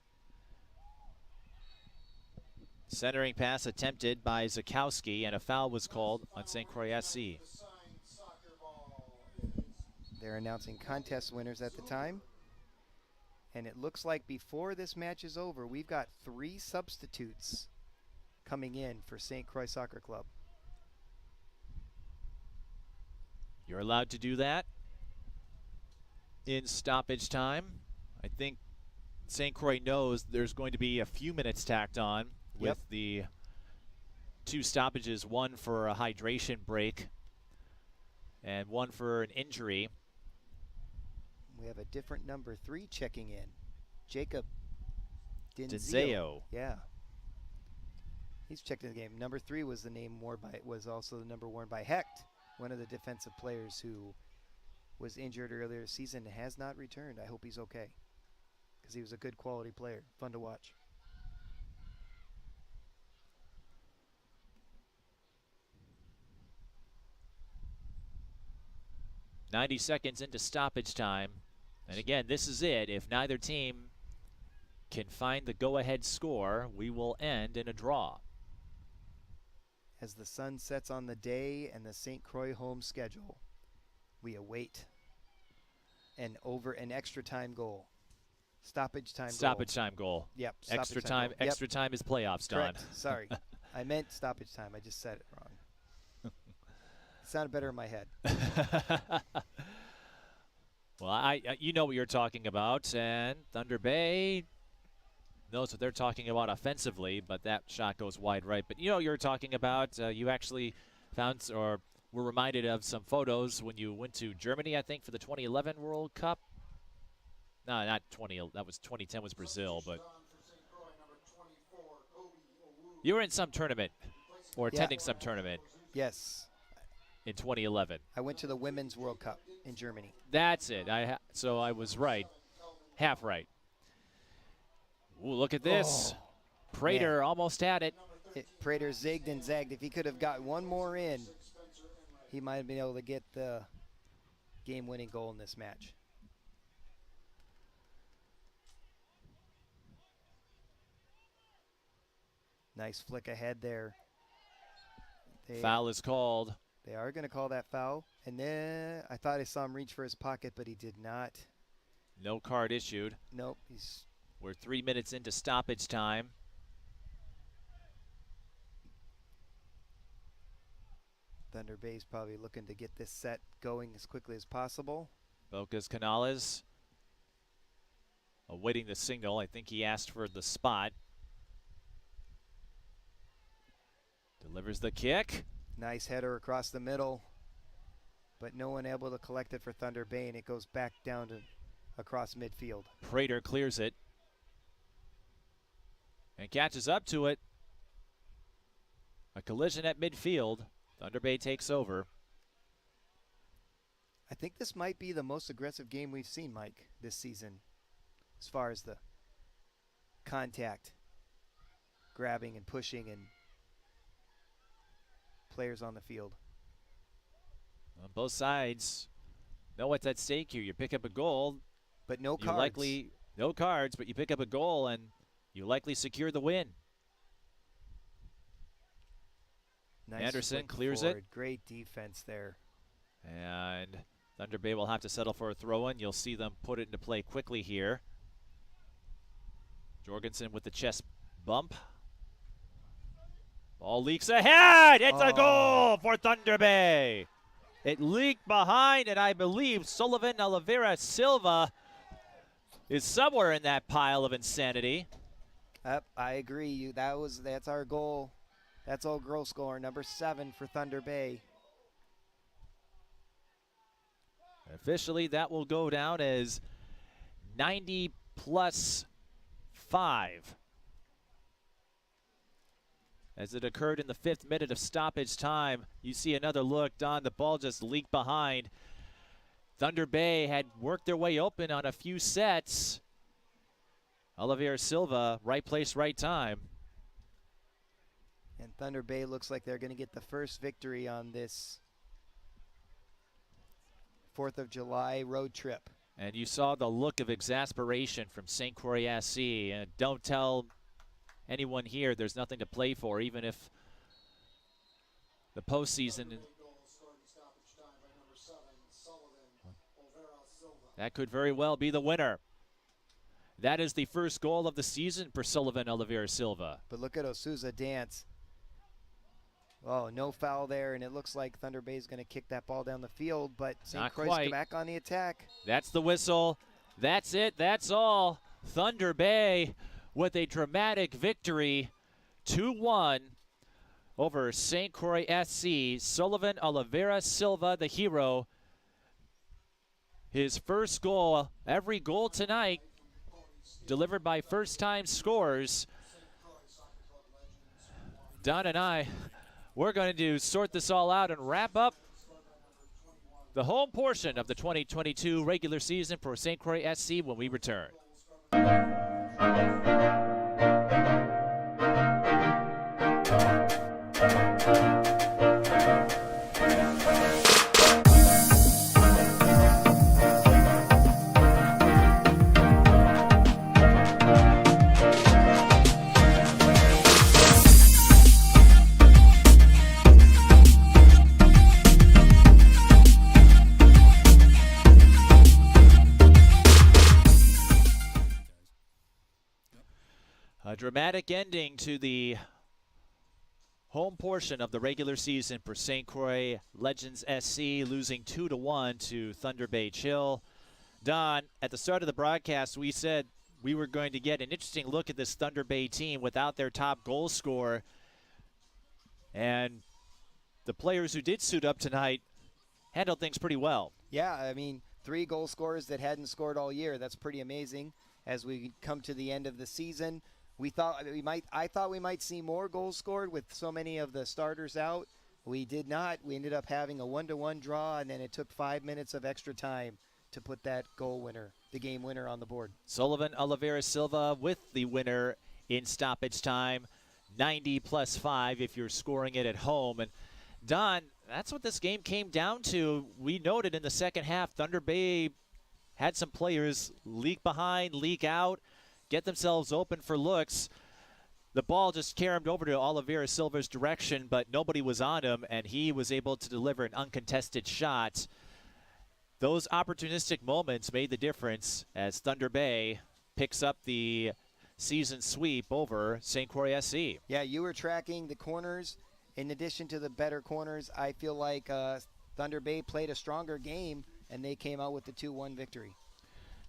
Centering pass attempted by Zakowski, and a foul was called on St. Croix SC.
They're announcing contest winners at the time. And it looks like before this match is over, we've got 3 substitutes coming in for St. Croix Soccer Club.
You're allowed to do that in stoppage time. I think St. Croix knows there's going to be a few minutes tacked on with the 2 stoppages, one for a hydration break and one for an injury.
We have a different number 3 checking in. Jacob
Denzeo.
Yeah. He's checked in the game. Number 3 was the name was also the number worn by Hecht, one of the defensive players who was injured earlier this season and has not returned. I hope he's okay, because he was a good quality player, fun to watch.
"90 seconds into stoppage time. And again, this is it. If neither team can find the go-ahead score, we will end in a draw.
As the sun sets on the day and the St. Croix home schedule, we await an extra time goal. Stoppage time
Stoppage time goal.
Yep.
Extra
stoppage
time.
goal. Yep.
Extra time is playoffs, Don.
Correct. Sorry. I meant stoppage time. I just said it wrong. It sounded better in my head.
Well, you know what you're talking about, and Thunder Bay knows what they're talking about offensively, but that shot goes wide right. But you know what you're talking about. You actually found or were reminded of some photos when you went to Germany, I think, for the 2011 World Cup. No, not 20. That was 2010 was Brazil, but you were in some tournament or attending some tournament.
Yes.
In 2011.
I went to the Women's World Cup in Germany.
That's it. So I was right. Half right. Ooh, look at this. Prater almost had it.
Prater zigged and zagged. If he could have got one more in, he might have been able to get the game-winning goal in this match. Nice flick ahead there.
Foul is called.
They are going to call that foul. And then I thought I saw him reach for his pocket, but he did not.
No card issued.
Nope.
We're 3 minutes into stoppage time.
Thunder Bay's probably looking to get this set going as quickly as possible.
Bocas Canales awaiting the signal. I think he asked for the spot. Delivers the kick.
Nice header across the middle, but no one able to collect it for Thunder Bay, and it goes back down to across midfield.
Prater clears it and catches up to it. A collision at midfield. Thunder Bay takes over.
I think this might be the most aggressive game we've seen, Mike, this season, as far as the contact, grabbing and pushing and players on the field.
Both sides know what's at stake here. You pick up a goal,
But no
you
cards.
likely no cards, but you pick up a goal and you likely secure the win.
Nice
Anderson
flick
clears
forward.
it.
Great defense there.
And Thunder Bay will have to settle for a throw-in. You'll see them put it into play quickly here. Jorgensen with the chest bump. Ball leaks ahead. It's a goal for Thunder Bay. It leaked behind, and I believe Sullivan Oliveira Silva is somewhere in that pile of insanity.
I agree. That's our goal. That's all goal scorer, number 7 for Thunder Bay.
Officially, that will go down as 90 plus 5. As it occurred in the 5th minute of stoppage time, you see another look. Don, the ball just leaked behind. Thunder Bay had worked their way open on a few sets. Oliveira Silva, right place, right time.
And Thunder Bay looks like they're going to get the first victory on this 4th of July road trip.
And you saw the look of exasperation from St. Croix SC. And don't tell anyone here there's nothing to play for, even if the postseason. That could very well be the winner. That is the first goal of the season for Sullivan Oliveira Silva.
But look at Osuza dance. Oh, no foul there, and it looks like Thunder Bay is going to kick that ball down the field, but St.
Not
Croix
quite.
back on the attack.
That's the whistle. That's it. That's all. Thunder Bay with a dramatic victory, 2-1 over St. Croix SC. Sullivan Oliveira Silva, the hero. His first goal, every goal tonight, delivered by first-time scorers. Don and I, we're going to sort this all out and wrap up the home portion of the 2022 regular season for St. Croix SC when we return. A dramatic ending to the home portion of the regular season for St. Croix Legends SC, losing 2-1 to Thunder Bay Chill. Don, at the start of the broadcast, we said we were going to get an interesting look at this Thunder Bay team without their top goal scorer. And the players who did suit up tonight handled things pretty well.
Yeah, I mean, 3 goal scorers that hadn't scored all year. That's pretty amazing as we come to the end of the season. I thought we might see more goals scored with so many of the starters out. We did not. We ended up having a 1-1 draw, and then it took 5 minutes of extra time to put that goal winner, the game winner, on the board.
Sullivan Oliveira Silva with the winner in stoppage time, 90 plus 5 if you're scoring it at home. And Don, that's what this game came down to. We noted in the second half, Thunder Bay had some players leak behind, leak out, get themselves open for looks. The ball just caromed over to Oliveira Silva's direction, but nobody was on him, and he was able to deliver an uncontested shot. Those opportunistic moments made the difference as Thunder Bay picks up the season sweep over St. Croix SC.
Yeah, you were tracking the corners. In addition to the better corners, I feel like Thunder Bay played a stronger game, and they came out with the 2-1 victory.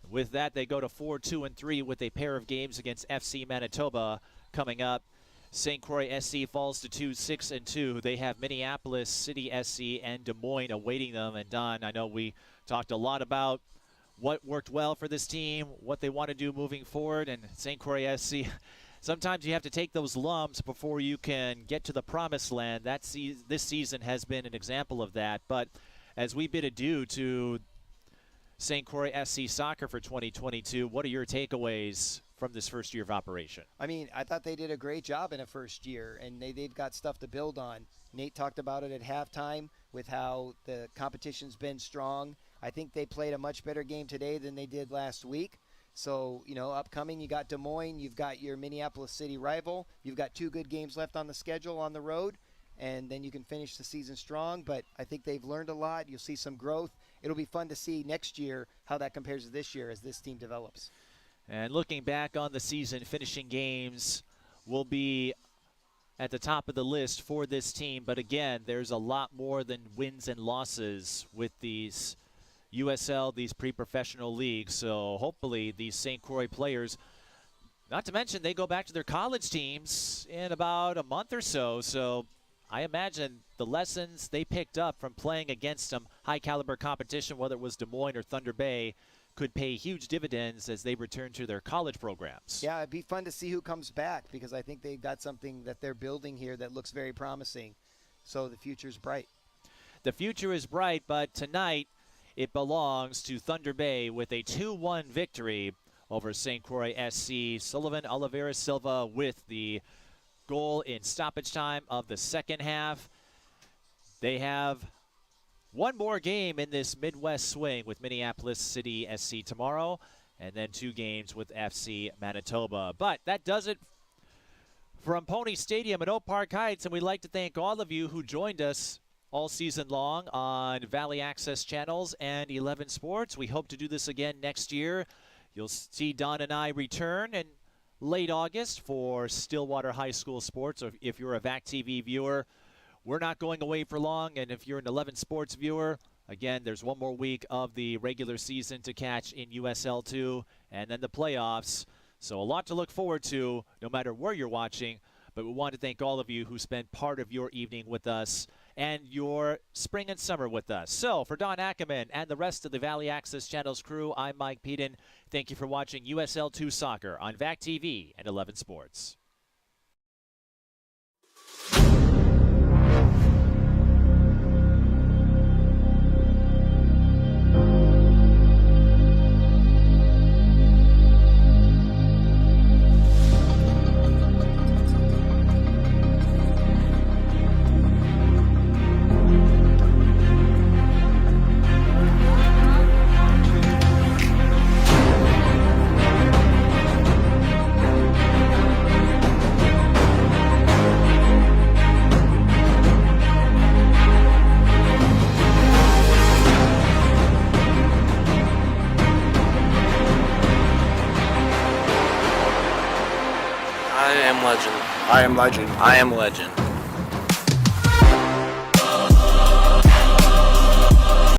With that, they go to 4-2-3 with a pair of games against FC Manitoba coming up. St. Croix SC falls to 2-6-2. They have Minneapolis City SC and Des Moines awaiting them. And Don, I know we talked a lot about what worked well for this team, what they want to do moving forward. And St. Croix SC, sometimes you have to take those lumps before you can get to the promised land. This season has been an example of that. But as we bid adieu to St. Croix SC soccer for 2022, what are your takeaways from this first year of operation?
I mean, I thought they did a great job in a first year, and they've got stuff to build on. Nate talked about it at halftime with how the competition's been strong. I think they played a much better game today than they did last week. So, upcoming, you got Des Moines, you've got your Minneapolis City rival. You've got 2 good games left on the schedule on the road, and then you can finish the season strong. But I think they've learned a lot. You'll see some growth. It'll be fun to see next year how that compares to this year as this team develops.
And looking back on the season, finishing games will be at the top of the list for this team. But again, there's a lot more than wins and losses with these USL, these pre-professional leagues. So hopefully these St. Croix players, not to mention they go back to their college teams in about a month or so. So I imagine the lessons they picked up from playing against some high-caliber competition, whether it was Des Moines or Thunder Bay, could pay huge dividends as they return to their college programs.
Yeah, it'd be fun to see who comes back, because I think they've got something that they're building here that looks very promising. So the future's bright.
The future is bright, but tonight it belongs to Thunder Bay with a 2-1 victory over St. Croix SC. Sullivan Oliveira Silva with the goal in stoppage time of the second half. They have one more game in this Midwest swing with Minneapolis City SC tomorrow, and then 2 games with FC Manitoba. But that does it from Pony Stadium at Oak Park Heights, and we'd like to thank all of you who joined us all season long on Valley Access Channels and 11 Sports. We hope to do this again next year. You'll see Don and I return in late August for Stillwater High School Sports. Or if you're a VAC TV viewer, we're not going away for long. And if you're an 11 Sports viewer, again, there's one more week of the regular season to catch in USL 2 and then the playoffs. So a lot to look forward to no matter where you're watching. But we want to thank all of you who spent part of your evening with us and your spring and summer with us. So for Don Ackerman and the rest of the Valley Access Channels crew, I'm Mike Peden. Thank you for watching USL 2 Soccer on VAC TV and 11 Sports.
I am legend.
I am legend.
I am legend.